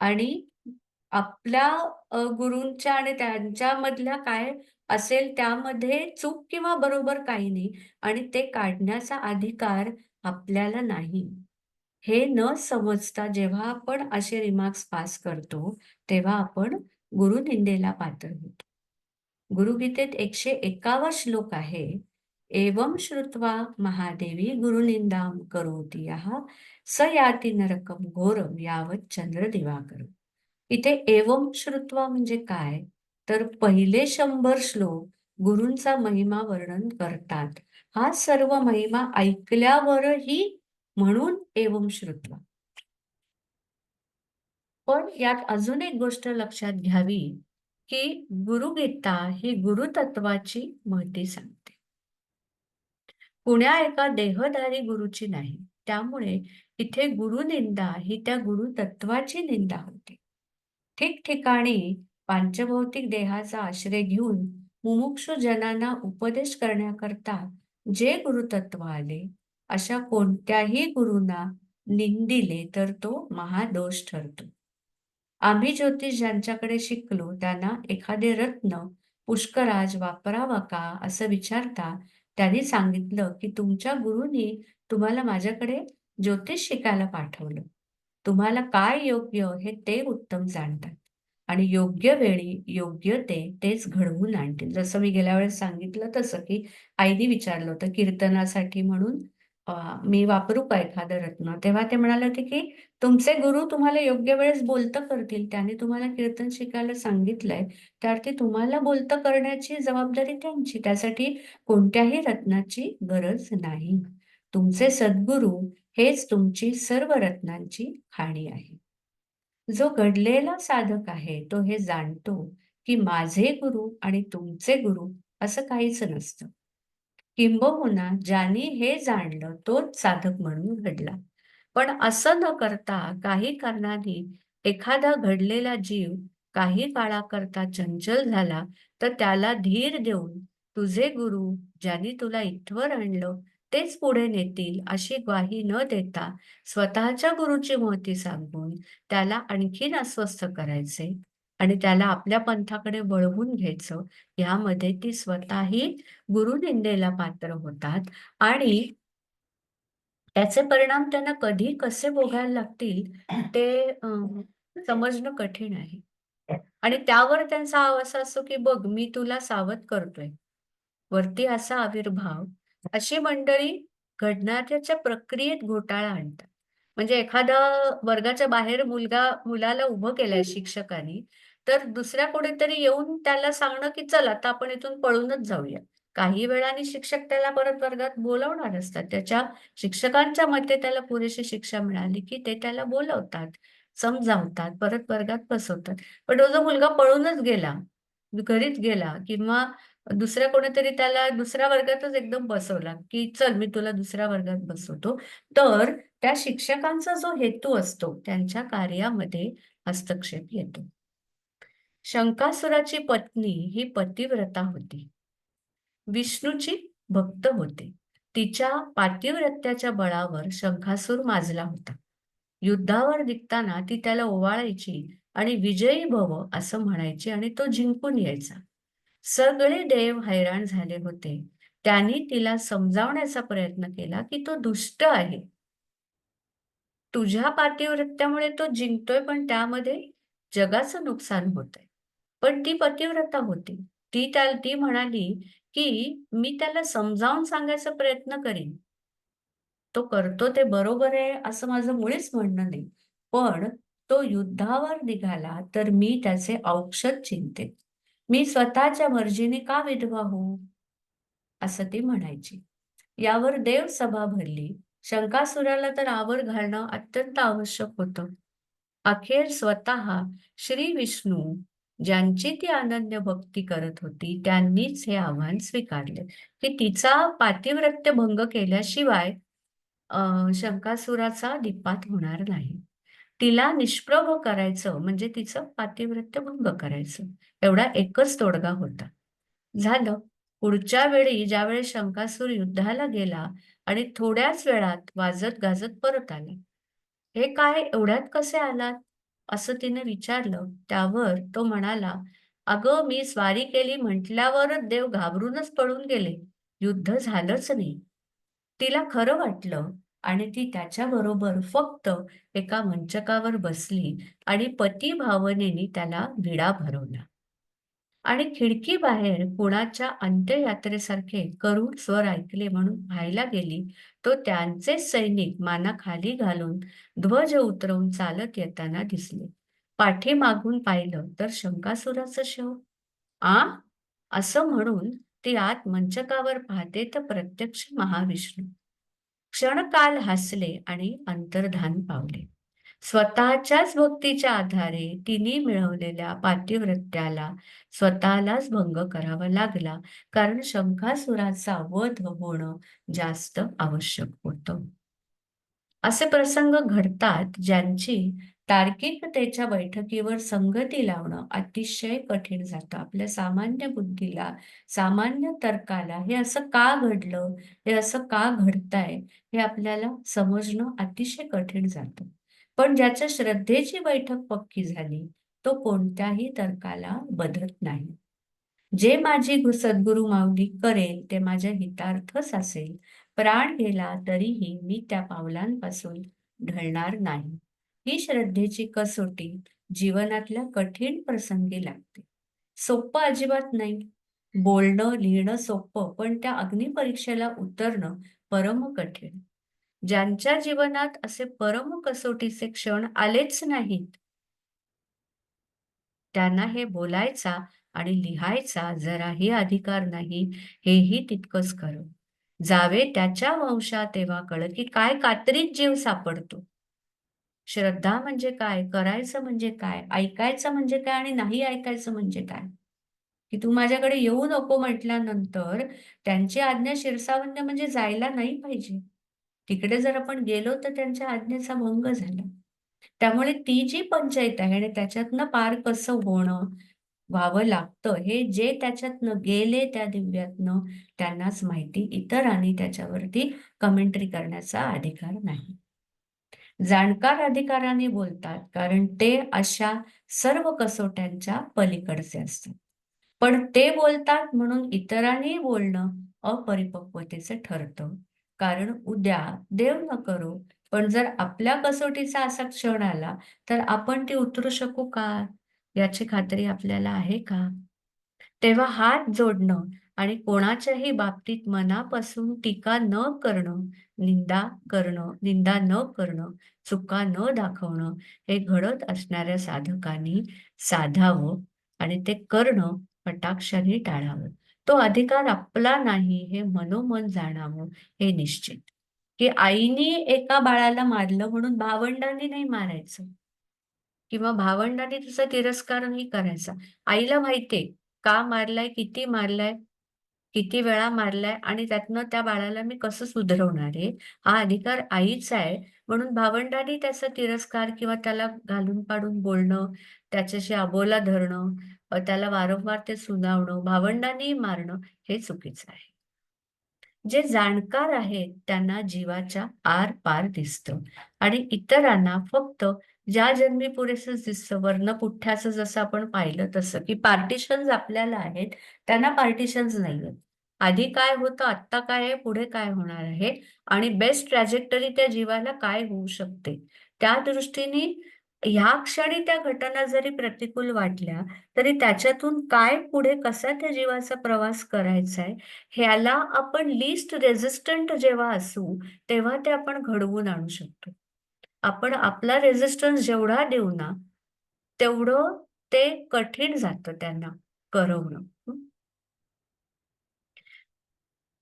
S1: आणि आपल्या गुरूंच्या आणि त्यांच्यामधल्या काय असेल त्यामध्ये चूक किंवा बरोबर काही नाही आणि ते काढण्याचा अधिकार आपल्याला नाही. हे न समजता जेव्हा आपण असे रिमार्क्स पास करतो, तेव्हा आपण गुरुनिंदेला पात्र होतो. गुरुगीतेत 151 श्लोक आहे. एवं श्रुत्वा महादेवी गुरुनिंदां करोति यः स याति नरकं घोरं यावत् चंद्र दिवाकरं. इथे एवं श्रुत्वा म्हणजे काय? तर पहिले 100 श्लोक गुरूंचा महिमा वर्णन करतात. हा सर्व महिमा ऐकल्यावरही म्हणून एवं श्रुत्वा. पण यात अजून एक गोष्ट लक्षात घ्यावी, की गुरुगीता ही गुरुतत्वाची महती सांगते. कुण्या एका देहधारी गुरुची नाही. त्यामुळे इथे गुरुनिंदा ही त्या गुरुतत्वाची निंदा होते. ठिकठिकाणी पांचभौतिक देहाचा आश्रय घेऊन मुमुक्षु जनांना उपदेश करण्याकरता जे गुरुतत्व आले, अशा कोणत्याही गुरूंना निंदिले तर तो महादोष ठरतो. आम्ही ज्योतिष ज्यांच्याकडे शिकलो त्यांना एखादे रत्न पुष्कराज वापरावा का असं विचारता त्यांनी सांगितलं की तुमच्या गुरुनी तुम्हाला माझ्याकडे ज्योतिष शिकायला पाठवलं. तुम्हाला काय योग्य हे ते उत्तम जाणतात आणि योग्य वेळी योग्य तेच घडवून आणतील. जसं मी गेल्या वेळेस सांगितलं तसं की आईने विचारलं होतं कीर्तनासाठी म्हणून अ, मी वापरू का एखादं रत्न? तेव्हा ते म्हणाले होते की तुमचे गुरु तुम्हाला योग्य वेळेस बोलतं करतील. त्यांनी तुम्हाला कीर्तन शिकायला सांगितलंय. त्या अर्थी तुम्हाला बोलतं करण्याची जबाबदारी त्यांची. त्यासाठी कोणत्याही रत्नाची गरज नाही. तुमचे सद्गुरू हेच तुमची सर्व रत्नांची खाणी आहे. जो घडलेला साधक आहे, तो हे जाणतो, की माझे गुरु आणि तुमचे गुरु असं काहीच नसतं. किंबहुना ज्याने हे जाणलं तोच साधक म्हणून घडला. पण असं न करता काही कारणाने एखादा घडलेला जीव काही काळाकरता चंचल झाला, तर त्याला धीर देऊन तुझे गुरु ज्यांनी तुला इथवर आणलं, तेच पुढे नेतील अशी ग्वाही न देता स्वतःच्या गुरूची महती सांगून त्याला आणखीन अस्वस्थ करायचे आणि त्याला आपल्या पंथाकडे वळवून घ्यायचं, यामध्ये ती स्वतःही गुरुनिंदेला पात्र होतात आणि त्याचे परिणाम त्यांना कधी कसे भोगायला लागतील ते समजणं कठीण आहे. आणि त्यावर त्यांचा असा असतो, की "बघ मी तुला सावध करतोय." वरती असा आविर्भाव, अशी मंडळी घडणाऱ्याच्या प्रक्रियेत घोटाळा आणतात. म्हणजे एखादा वर्गाच्या बाहेर मुलाला उभं केलंय शिक्षकांनी, तर दुसऱ्या कोणीतरी येऊन त्याला सांगणं, की "चल आता आपण इथून पळूनच जाऊया." काही वेळाने शिक्षक त्याला परत वर्गात बोलावणार असतात. त्याच्या शिक्षकांच्या मते त्याला पुरेशी शिक्षा मिळाली, की ते त्याला बोलवतात, समजावतात, परत वर्गात बसवतात. पण तो जो मुलगा पळूनच गेला, घरीच गेला किंवा दुसऱ्या कोणीतरी त्याला दुसऱ्या वर्गातच एकदम बसवला, की "चल मी तुला दुसऱ्या वर्गात बसवतो." तर त्या शिक्षकांचा जो हेतू असतो, त्यांच्या कार्यामध्ये हस्तक्षेप येतो. शंकासुराची पत्नी ही पतिव्रता होती. विष्णूची भक्त होते. तिच्या पातिव्रत्याच्या बळावर शंखासूर माजला होता. युद्धावर निघताना ती त्याला ओवाळायची आणि विजयी भव असं म्हणायची आणि तो जिंकून यायचा. सगळे देव हैराण झाले होते. त्यांनी तिला समजावण्याचा प्रयत्न केला, की तो दुष्ट आहे. तुझ्या पातिव्रत्यामुळे तो जिंकतोय, पण त्यामध्ये जगाचं नुकसान होतंय. पण ती पतिव्रता होती. ती म्हणाली, की "मी त्याला समजावून सांगायचा प्रयत्न करीन. तो करतो ते बरोबर आहे, असं माझं मुळीच म्हणणं नाही. पण तो युद्धावर निघाला, तर मी त्याचे औक्षण चिंतेन. मी स्वतःच्या मर्जीने का विधवा होऊ?" असं ती म्हणायची. यावर देव सभा भरली. शंकासुराला तर आवर घालणं अत्यंत आवश्यक होतं. अखेर स्वतः श्री विष्णू ज्यांची ती अनन्य भक्ती करत होती, त्यांनीच हे आव्हान स्वीकारले, की तिचा पातिव्रत्य भंग केल्याशिवाय शंकासुराचा निपात होणार नाही. तिला निष्प्रभ करायचं म्हणजे तिचं पातिव्रत्य भंग करायचं. एवढा एकच तोडगा होता. झालं. पुढच्या वेळी ज्यावेळेस शंकासूर युद्धाला गेला आणि थोड्याच वेळात वाजत-गाजत परत आला. "हे काय एवढ्यात कसे आलात?" असं तिने विचारलं. त्यावर तो म्हणाला, "अगं, मी स्वारी केली म्हटल्यावरच देव घाबरूनच पळून गेले. युद्ध झालंच नाही." तिला खरं वाटलं आणि ती त्याच्याबरोबर फक्त एका मंचकावर बसली आणि पतिभावनेने त्याला विडा भरवला. आणि खिडकीबाहेर कुणाच्या अंत्ययात्रेसारखे करुण स्वर ऐकले म्हणून पाहायला गेली, तो त्यांचेच सैनिक मानाखाली घालून ध्वज उतरवून चालत येताना दिसले. पाठीमागून पाहिलं तर शंकासुराचं शव. आ असं म्हणून ती आत मंचकावर पाहते तर प्रत्यक्ष महाविष्णू. क्षणकाल हसले आणि अंतर्धान पावले. स्वतःच्याच भक्तीच्या आधारे तिने मिळवलेल्या पातिव्रत्याला स्वतःलाच भंग करावा लागला, कारण शंखासुराचा वध होणं जास्त आवश्यक होतं. असे प्रसंग घडतात ज्यांची तार्किकतेच्या बैठकीवर संगती लावणं अतिशय कठीण जातं. आपल्या सामान्य बुद्धीला, सामान्य तर्काला हे असं का घडलं? हे असं का घडतंय? हे आपल्याला समजणं अतिशय कठीण जातं. पण ज्याच्या श्रद्धेची बैठक पक्की झाली, तो कोणत्याही तर्काला बधत नाही. जे माझी सद्गुरू माऊली करेल ते माझ्या हितार्थच असेल. प्राण गेला तरीही मी त्या पावलांपासून ढळणार नाही. ही श्रद्धेची कसोटी जीवनातल्या कठीण प्रसंगी लागते. सोपं अजिबात नाही. बोलणं, लिहिणं सोपं, पण त्या अग्निपरीक्षेला उतरणं परम कठीण. ज्यांच्या जीवनात असे परम कसोटीचे क्षण आलेच नाहीत, त्यांना हे बोलायचा आणि लिहायचा जराही अधिकार नाही, हेही तितकंच खरं. जावे त्याच्या वंशा तेव्हा कळ, की काय कात्रीत जीव सापडतो. श्रद्धा म्हणजे काय? करायचं म्हणजे काय? ऐकायचं म्हणजे काय? आणि नाही ऐकायचं म्हणजे काय? की तू माझ्याकडे येऊ नको म्हटल्यानंतर त्यांची आज्ञा शिरसावण्य म्हणजे जायला नाही पाहिजे. तिकडे जर आपण गेलो तर त्यांच्या आज्ञेचा भंग झाला. त्यामुळे ती जी पंचाईत आहे आणि त्याच्यातनं पार कसं व्हावं लागतं, हे जे त्याच्यातनं गेले त्या दिव्यातनं त्यांनाच माहिती. इतरांनी त्याच्यावरती कमेंटरी करण्याचा अधिकार नाही. जाणकार अधिकाराने बोलतात, कारण ते अशा सर्व कसोट्यांच्या पलीकडचे असतात. पण ते बोलतात म्हणून इतरांनी बोलणं अपरिपक्वतेचं ठरतं. कारण उद्या देव न करो, पण जर आपल्या कसोटीचा असा क्षण आला, तर आपण ती उतरू शकू का? याची खात्री आपल्याला आहे का? तेव्हा हात जोडणं आणि कोणाच्याही बाबतीत मनापासून टीका न करणं, निंदा न करणं, चुका न दाखवणं, हे घडत असणाऱ्या साधकांनी साधावं आणि ते करणं कटाक्षाने टाळावं. तो अधिकार आपला नाही हे मनोमन जाणावं हे निश्चित. की आईने एका बाळाला मारलं म्हणून भावंडांनी नाही मारायचं. किंवा भावंडांनी तिचा तिरस्कार नाही करायचा. आईला माहिती आहे, का मारलाय, किती वेळा मारलाय आणि त्यातनं त्या बाळाला मी कसं सुधरवणार आहे, हा अधिकार आईचा आहे. म्हणून भावंडांनी त्याचा तिरस्कार किंवा त्याला घालून पाडून बोलणं, त्याच्याशी अबोला धरणं, त्याला वारंवार ते सुनावणं, भावंडांनी मारणं हे चुकीचं आहे. जे जाणकार आहेत त्यांना जीवाच्या आर-पार दिसतं आणि इतरांना फक्त ज्या जन्मी पुरेसंच दिसतं. वरनं पुठ्ठ्याचं जसं आपण पाहिलं तसं, की पार्टिशन्स आपल्याला आहेत, त्यांना पार्टिशन्स नाहीयेत. आधी काय होतं, आत्ता काय आहे, पुढे काय होणार आहे आणि बेस्ट ट्रॅजेक्टरी त्या जीवाला काय होऊ शकते. त्या दृष्टीने ह्या क्षणी त्या घटना जरी प्रतिकूल वाटल्या, तरी त्याच्यातून काय पुढे कसा त्या जीवाचा प्रवास करायचा आहे, ह्याला आपण लीस्ट रेझिस्टंट जेव्हा असू, तेव्हा ते आपण घडवून आणू शकतो. आपण आपला रेझिस्टन्स जेवढा देऊ ना, तेवढं ते कठीण जातं त्यांना करवणं.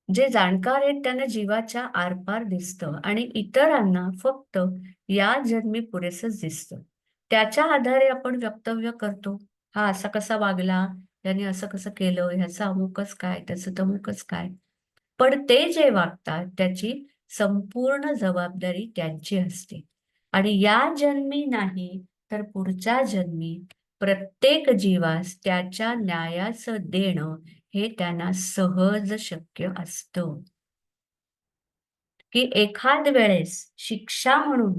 S1: जे जाणकार आहेत त्यांना जीवाच्या आरपार दिसतं आणि इतरांना फक्त या जन्मी पुरेसंच दिसतं. त्याच्या आधारे आपण वक्तव्य करतो. हा असा कसा वागला, त्याने असं कसं केलं, ह्याचं अमुकच काय, त्याचं तमुकच काय. पण ते जे वागतात त्याची संपूर्ण जबाबदारी त्यांची असते. आणि या जन्मी नाही तर पुढच्या जन्मी प्रत्येक जीवास त्याच्या न्यायाचं देणं हे त्यांना सहज शक्य असतं. की एखाद वेळेस शिक्षा म्हणून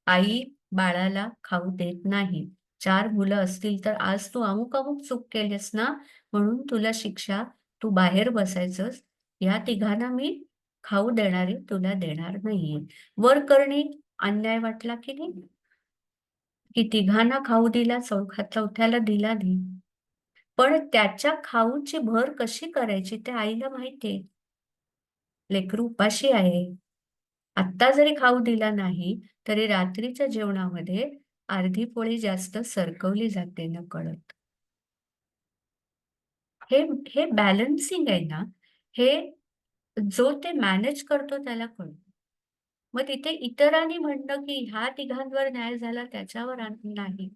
S1: आई बाळाला खाऊ देत नाही. 4 मुलं असतील तर आज तू अमुक-अमुक चूक केलीस ना, म्हणून तुला शिक्षा, तू बाहेर बसायचंस. या तिघांना मी खाऊ देणारे तुला देणार नाहीये. वरकरणी अन्याय वाटला की नाही? की तिघांना खाऊ दिला, चौथ्याला दिला नाही. पण त्याच्या खाऊची भर कशी करायची ते आईला माहिती लेकरू उपाशी आहे. आत्ता जरी खाऊ दिला नाही, तरी रात्रीच्या जेवणामध्ये अर्धी पोळी जास्त सरकवली जाते नकळत. हे हे बॅलन्सिंग आहे ना, हे जो ते मॅनेज करतो त्याला कळतं. मग तिथे इतरांनी म्हणणं, की ह्या तिघांवर न्याय झाला त्याच्यावर नाही.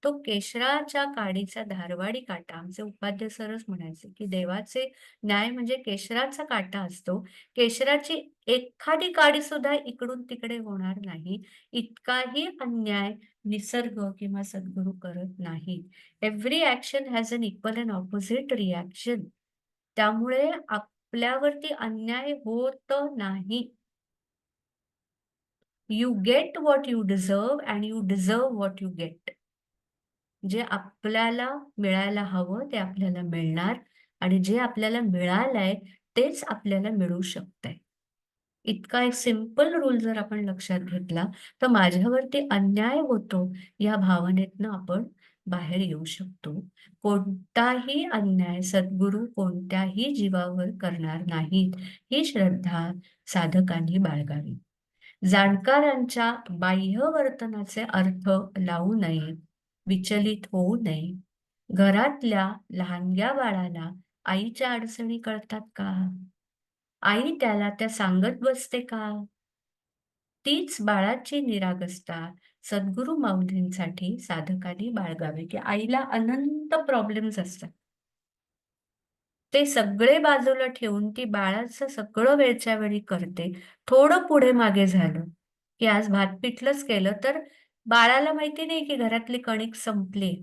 S1: तो केशराच्या काडीचा धारवाडी काटा. आमचे उपाध्याय सरच म्हणायचे, की देवाचे न्याय म्हणजे केशराचा काटा असतो. केशराची एखादी काडी सुद्धा इकडून-तिकडे होणार नाही. इतकाही अन्याय निसर्ग किंवा सद्गुरू करत नाहीत. Every action has an equal and opposite reaction. त्यामुळे आपल्यावरती अन्याय होत नाही. You get what you deserve and you deserve what you get. जे आपल्याला मिळायला हवं ते आपल्याला मिळणार आणि जे आपल्याला मिळालंय तेच आपल्याला मिळू शकतंय. इतका एक सिंपल रूल जर आपण लक्षात घेतला, तर माझ्यावरती अन्याय होतो या भावनेतनं आपण बाहेर येऊ शकतो. कोणताही अन्याय सद्गुरू कोणत्याही जीवावर करणार नाहीत, ही श्रद्धा साधकांनी बाळगावी. जाणकारांच्या बाह्य वर्तनाचे अर्थ लावू नये, विचलित होऊ नये. घरातल्या लहानग्या बाळाला आईच्या अडचणी कळतात का? आई त्याला त्या सांगत बसते का? तीच बाळाची निरागसता सद्गुरू माऊलींसाठी साधकांनी बाळगावी, की आईला अनंत प्रॉब्लेम्स असतात. ते सगळे बाजूला ठेवून ती बाळाचं सगळं वेळच्या वेळी करते. थोडं पुढे मागे झालं, की आज भात पिठलंच केलं, तर बाळाला माहिती नाही, की घरातली कणिक संपली.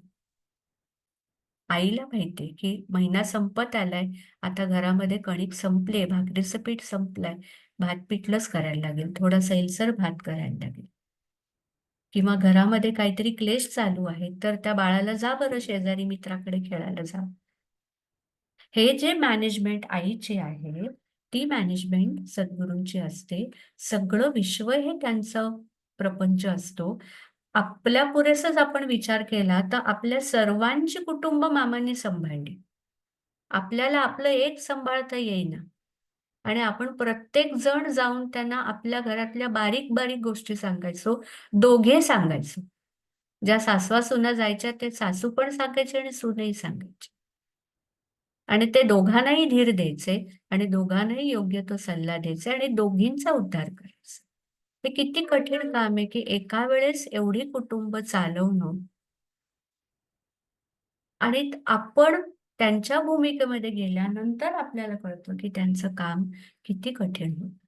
S1: आईला माहिती आहे, की महिना संपत आलाय. आता घरामध्ये कणिक संपली आहे, भाकरीचं पीठ संपलंय. भात पिठलंच करायला लागेल. थोडा सैलसर भात करायला लागेल. किंवा घरामध्ये काहीतरी क्लेश चालू आहे, तर त्या बाळाला जा बरं शेजारी मित्राकडे खेळायला जा. हे जे मॅनेजमेंट आईची आहे, ती मॅनेजमेंट सद्गुरूंची असते. सगळं विश्व हे त्यांचं प्रपंच असतो. आपल्या पुरेसाच आपण विचार केला, तर आपल्या सर्वांची कुटुंब मामांनी सांभाळली. आपल्याला आपलं एक सांभाळता येईना आणि आपण प्रत्येक जण जाऊन त्यांना आपल्या घरातल्या बारीक-बारीक गोष्टी सांगायचो. दोघे सांगायचो. ज्या सासवा-सुना जायच्या ते सासू पण सांगायची आणि सूनही सांगायची. आणि ते दोघांनाही धीर द्यायचे आणि दोघांनाही योग्य तो सल्ला द्यायचे आणि दोघींचा उद्धार करायचा. हे किती कठीण काम आहे, की एका वेळेस एवढी कुटुंब चालवणं आणि आपण त्यांच्या भूमिकेमध्ये गेल्यानंतर आपल्याला कळतं, की त्यांचं काम किती कठीण होतं.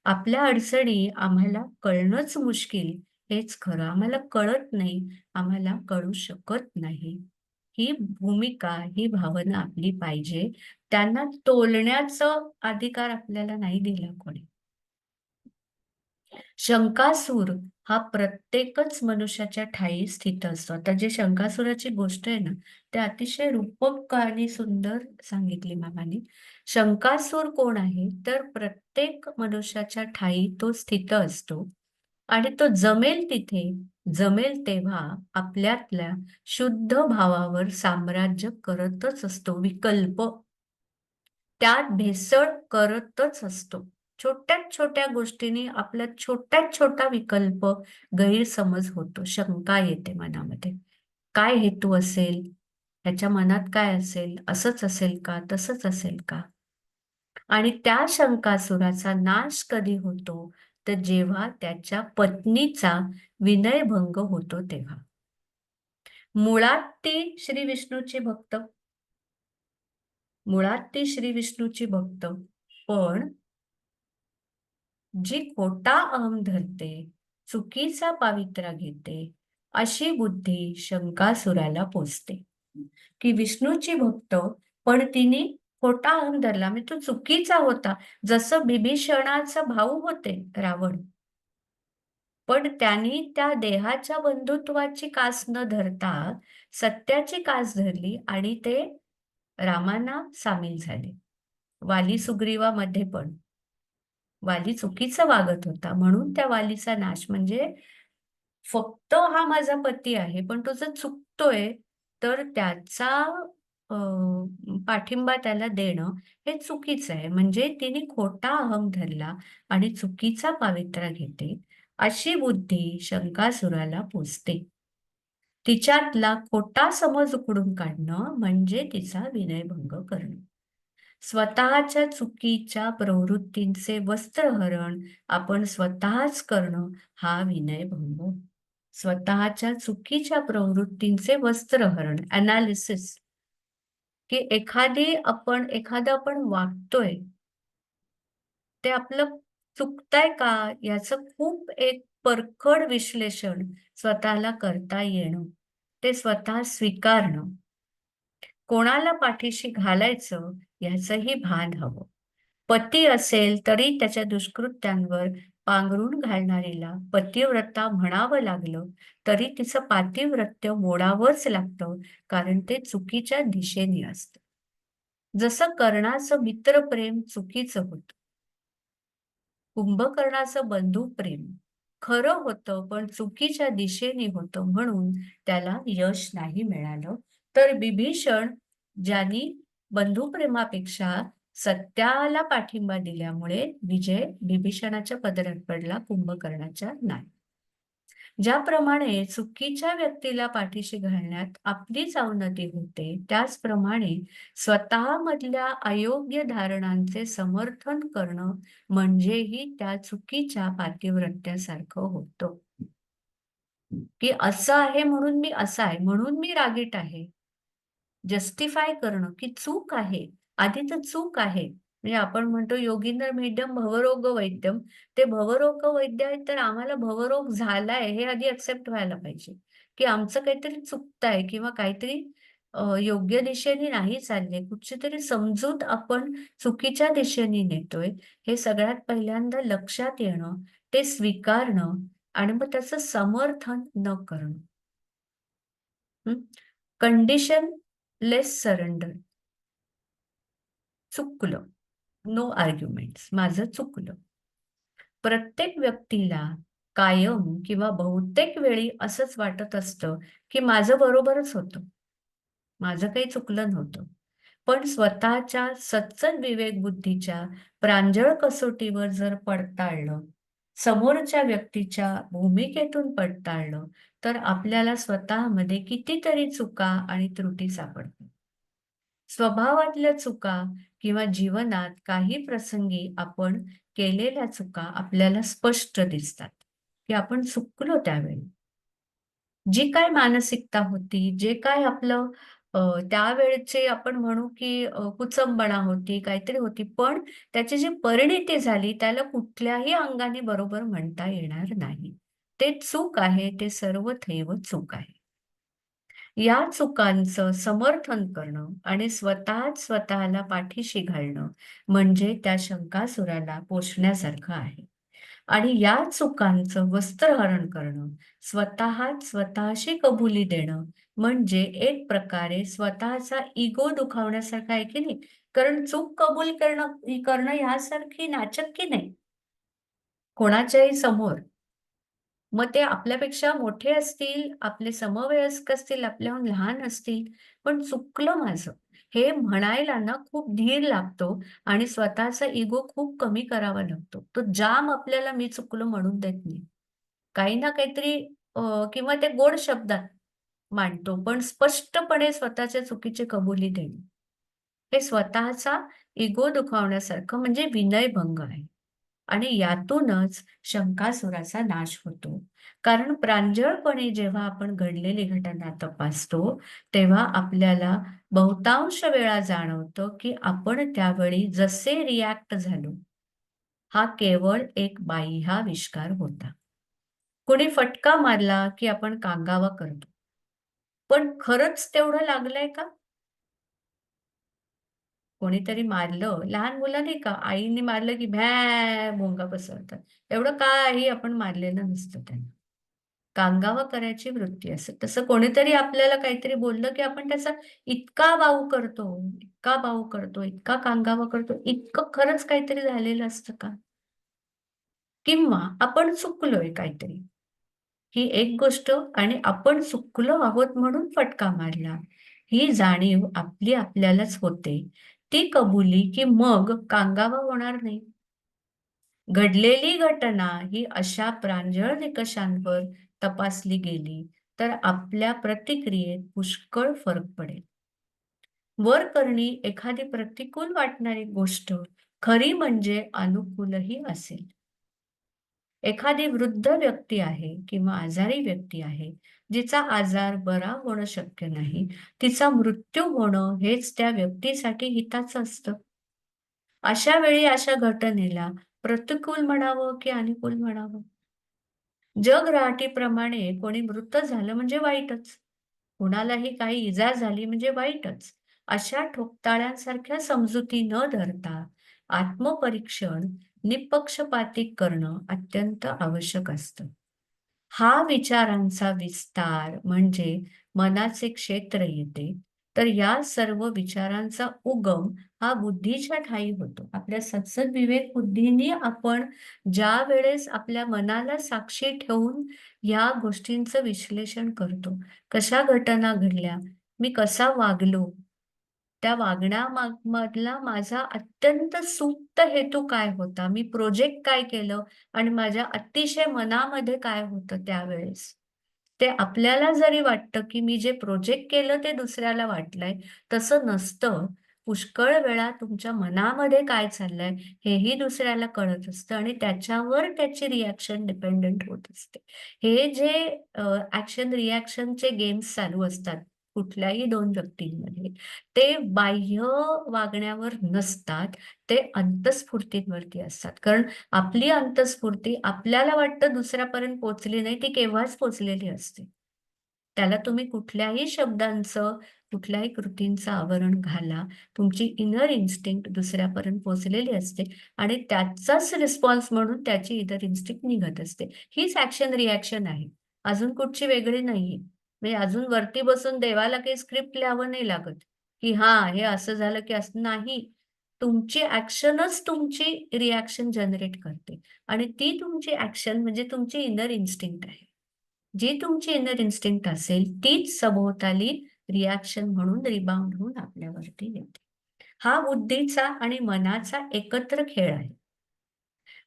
S1: आपल्या अडचणी आम्हाला कळणंच मुश्किल हेच खरं. आम्हाला कळत नाही, आम्हाला कळू शकत नाही. ही भूमिका, ही भावना आपली पाहिजे. त्यांना तोलण्याचा अधिकार आपल्याला नाही दिला कोणी. शंकासूर हा प्रत्येकच मनुष्याच्या ठायी स्थित असतो. आता जे शंकासुराची गोष्ट आहे ना, ते अतिशय रूपक आणि सुंदर सांगितली मामांनी. शंकासूर कोण आहे? तर प्रत्येक मनुष्याच्या ठायी तो स्थित असतो आणि तो जमेल तिथे, जमेल तेव्हा आपल्यातल्या शुद्ध भावावर साम्राज्य करतच असतो. विकल्प त्यात भेसळ करतच असतो. छोट्यात-छोट्या गोष्टींनी आपला छोट्यात छोटा विकल्प, गैरसमज होतो. शंका येते मनामध्ये. काय हेतू असेल? ह्याच्या मनात काय असेल? असंच असेल का? तसंच असेल का? आणि त्या शंकासुराचा नाश कधी होतो? तर जेव्हा त्याच्या पत्नीचा विनयभंग होतो तेव्हा. मुळात ती श्री विष्णूची भक्त, मुळात ती श्री विष्णूची भक्त. पण जी खोटा अहं धरते, चुकीचा पावित्रा घेते, अशी बुद्धी शंकासुराला पोचते. की विष्णूची भक्त, पण तिने खोटा अहं धरला, म्हणजे तो चुकीचा होता. जसं बिभीषणाचा भाऊ होते रावण. पण त्यांनी त्या देहाच्या बंधुत्वाची कास न धरता सत्याची कास धरली आणि ते रामांना सामील झाले. वाली सुग्रीवामध्ये पण. वाली चुकीचं वागत होता म्हणून त्या वालीचा नाश म्हणजे फक्त हा माझा पती आहे, पण तो जर चुकतोय, तर त्याचा अ, पाठिंबा त्याला देणं हे चुकीचं आहे. म्हणजे तिने खोटा अहं धरला आणि चुकीचा पावित्रा घेते, अशी बुद्धी शंकासुराला पोचते. तिच्यातला खोटा समज उकडून काढणं म्हणजे तिचा विनयभंग करणं. स्वतःच्या चुकीच्या प्रवृत्तींचे वस्त्रहरण आपण स्वतःच करणं हा विनयभंग. स्वतःच्या चुकीच्या प्रवृत्तींचे वस्त्रहरण, अनालिसिस, की एखादं आपण वागतोय, ते आपलं चुकतंय का याचं खूप एक परखड विश्लेषण स्वतःला करता येणं, ते स्वतः स्वीकारणं, कोणाला पाठीशी घालायचं ह्याचंही भान हवं. पती असेल तरी त्याच्या दुष्कृत्यांवर पांघरून घालणारीला पतिव्रता म्हणावं लागलं तरी तिचं पातिव्रत्य मोडावंच लागतं, कारण ते चुकीच्या दिशेने असतं. जसं कर्णाचं मित्रप्रेम चुकीचं होतं. कुंभकर्णाचं बंधुप्रेम खरं होतं, पण चुकीच्या दिशेने होतं म्हणून त्याला यश नाही मिळालं. तर बिभीषण ज्यांनी बंधुप्रेमापेक्षा सत्याला पाठिंबा दिल्यामुळे विजय बिभीषणाच्या पदरात पडला, कुंभकर्णाच्या नाही. ज्याप्रमाणे चुकीच्या व्यक्तीला पाठीशी घालण्यात आपलीच अवनती होते, त्याचप्रमाणे स्वतःमधल्या अयोग्य धारणांचे समर्थन करणं म्हणजेही त्या चुकीच्या पातिव्रत्यासारखं होतं. की असं आहे म्हणून मी असा आहे, म्हणून मी रागीट आहे. जस्टिफाय करणं, की चूक आहे. आधी तर चूक आहे. म्हणजे आपण म्हणतो योगींद्र मेड्यम भवरोग वैद्यम. ते भवरोग वैद्य आहेत, तर आम्हाला भवरोग झालाय हे आधी एक्सेप्ट व्हायला पाहिजे, की आमचं काहीतरी चुकतंय किंवा काहीतरी योग्य दिशेने नाही चालले. कुठचीतरी समजूत आपण चुकीच्या दिशेने नेतोय. हे सगळ्यात पहिल्यांदा लक्षात येणं, ते स्वीकारणं आणि मग त्याचं समर्थन न करणं. Conditionless surrender. चुकलं. No arguments. माझं चुकलं. प्रत्येक व्यक्तीला कायम किंवा बहुतेक वेळी असंच वाटत असतं, की माझं बरोबरच होतं. माझं काही चुकलं नव्हतं. पण स्वतःच्या सच्चर विवेकबुद्धीच्या प्रांजळ कसोटीवर जर पडताळलं, समोरच्या व्यक्तीच्या भूमिकेतून पडताळलं, तर आपल्याला स्वतःमध्ये कितीतरी चुका आणि त्रुटी सापडतात. स्वभावातल्या चुका किंवा जीवनात काही प्रसंगी आपण केलेल्या चुका आपल्याला स्पष्ट दिसतात, की आपण चुकलो त्यावेळी. जी काय मानसिकता होती, जे काय आपलं अ, त्यावेळचे आपण म्हणू की कुचंबणा होती, काहीतरी होती. पण त्याची जी परिणिती झाली, त्याला कुठल्याही अंगाने बरोबर म्हणता येणार नाही. ते चूक आहे, ते सर्वथैव चूक आहे. या चुकांचं समर्थन करणं आणि स्वतःच स्वतःला पाठीशी घालणं म्हणजे त्या शंकासुराला पोसण्यासारखं आहे. आणि या चुकांचं वस्त्रहरण करणं, स्वतःच स्वतःशी कबुली देणं म्हणजे एक प्रकारे स्वतःचा इगो दुखावण्यासारखं आहे की नाही? कारण चूक कबूल करणं करणं ह्यासारखी नाचक्की नाही कोणाच्याही समोर. मग ते आपल्यापेक्षा मोठे असतील, आपले समवयस्क असतील, आपल्याहून लहान असतील, पण चुकलं माझं, हे म्हणायला ना खूप धीर लागतो आणि स्वतःचा इगो खूप कमी करावा लागतो. तो जाम आपल्याला मी चुकलो म्हणून देत नाही. काही ना काहीतरी अ, किंवा ते गोड शब्दात मांडतो, पण स्पष्टपणे स्वतःच्या चुकीची कबुली देणे. हे स्वतःचा इगो दुखावण्यासारखं म्हणजे विनयभंग आहे. आणि यातूनच शंकासुराचा नाश होतो. कारण प्रांजळपणे जेव्हा आपण घडलेली घटना तपासतो, तेव्हा आपल्याला बहुतांश वेळा जाणवतं, की आपण त्यावेळी जसे रिॲक्ट झालो, हा केवळ एक बाह्याविष्कार होता. कोणी फटका मारला, की आपण कांगावा करतो. पण खरंच तेवढं लागलंय का? कोणीतरी मारलं, लहान मुलं नाही का, आईने मारलं की भ्या भोंगा पसरतात. एवढं काही आपण मारलेलं नसतं त्यांना. कांगावा करायची वृत्ती असते. तसं कोणीतरी आपल्याला काहीतरी बोललं, की आपण त्याचा इतका बाऊ करतो, इतका बाऊ करतो, इतका कांगावा करतो, इतकं खरंच काहीतरी झालेलं असतं का? किंवा आपण चुकलोय काहीतरी. ही एक गोष्ट आणि आपण चुकलो आहोत म्हणून फटका मारला. ही जाणीव आपली आपल्यालाच होते. ती कबुली, की मग कांगावा होणार नाही. घडलेली घटना ही अशा प्रांजळ निकषांवर तपासली गेली, तर आपल्या प्रतिक्रियेत पुष्कळ फरक पडेल. वर करणी एखादी प्रतिकूल वाटणारी गोष्ट खरी म्हणजे अनुकूलही असेल. एखादी वृद्ध व्यक्ती आहे किंवा आजारी व्यक्ती आहे, जिचा आजार बरा होणं शक्य नाही, तिचा मृत्यू होणं हेच त्या व्यक्तीसाठी हिताचं असतं. अशा वेळी अशा घटनेला प्रतिकूल म्हणावं की अनुकूल म्हणावं? जगराहाटीप्रमाणे कोणी मृत झालं म्हणजे वाईटच. कुणालाही काही इजा झाली म्हणजे वाईटच. अशा ठोकताळ्यांसारख्या समजुती न धरता आत्मपरीक्षण निपक्षपाती करणं अत्यंत आवश्यक असतं. हा विचारांचा विस्तार म्हणजे मनाचे क्षेत्र येते. तर या सर्व विचारांचा उगम हा बुद्धीच्या ठायी होतो. आपल्या सद्सद विवेक बुद्धीने आपण ज्यावेळेस आपल्या मनाला साक्षी ठेवून या गोष्टींचं विश्लेषण करतो. कशा घटना घडल्या? मी कसा वागलो? त्या मधला माझा अत्यंत सुप्त हेतू काय होता? मी प्रोजेक्ट काय केलं आणि माझ्या अतिशय मनामध्ये काय होतं त्यावेळेस? ते आपल्याला जरी वाटतं, की मी जे प्रोजेक्ट केलं ते दुसऱ्याला वाटलंय, तसं नसतं. पुष्कळ वेळा तुमच्या मनामध्ये काय चाललंय हेही दुसऱ्याला कळत असतं आणि त्याच्यावर त्याची रिएक्शन डिपेंडंट होत असते. हे जे रिएक्शनचे गेम्स चालू असतात कुठल्याही 2 व्यक्तींमध्ये, ते बाह्य वागण्यावर नसतात, ते अंतःस्फूर्तीवरती असतात. कारण आपली अंतःस्फूर्ती आपल्याला वाटतं दुसऱ्यापर्यंत पोहोचली नाही, ती केव्हाच पोहोचलेली असते. त्याला तुम्ही कुठल्याही शब्दांचं, कुठल्याही कृतींचं आवरण घाला. तुमची इनर इन्स्टिंक्ट दुसऱ्यापर्यंत पोहोचलेली असते आणि त्याचाच रिस्पॉन्स म्हणून त्याची इनर इन्स्टिंक्ट निघत असते. हीच ॲक्शन रिएक्शन आहे. अजून कुठची वेगळी नाहीये. म्हणजे अजून वरती बसून देवाला काही स्क्रिप्ट लिहावं नाही लागत, की हां, हे असं झालं की असं नाही. तुमची ॲक्शनच तुमची रिएक्शन जनरेट करते आणि ती तुमची ॲक्शन म्हणजे तुमची इनर इन्स्टिंक्ट आहे. जी तुमची इनर इन्स्टिंक्ट असेल, तीच सभोवताली रिएक्शन म्हणून रिबाउंड होऊन आपल्यावरती येते. हा बुद्धीचा आणि मनाचा एकत्र खेळ आहे.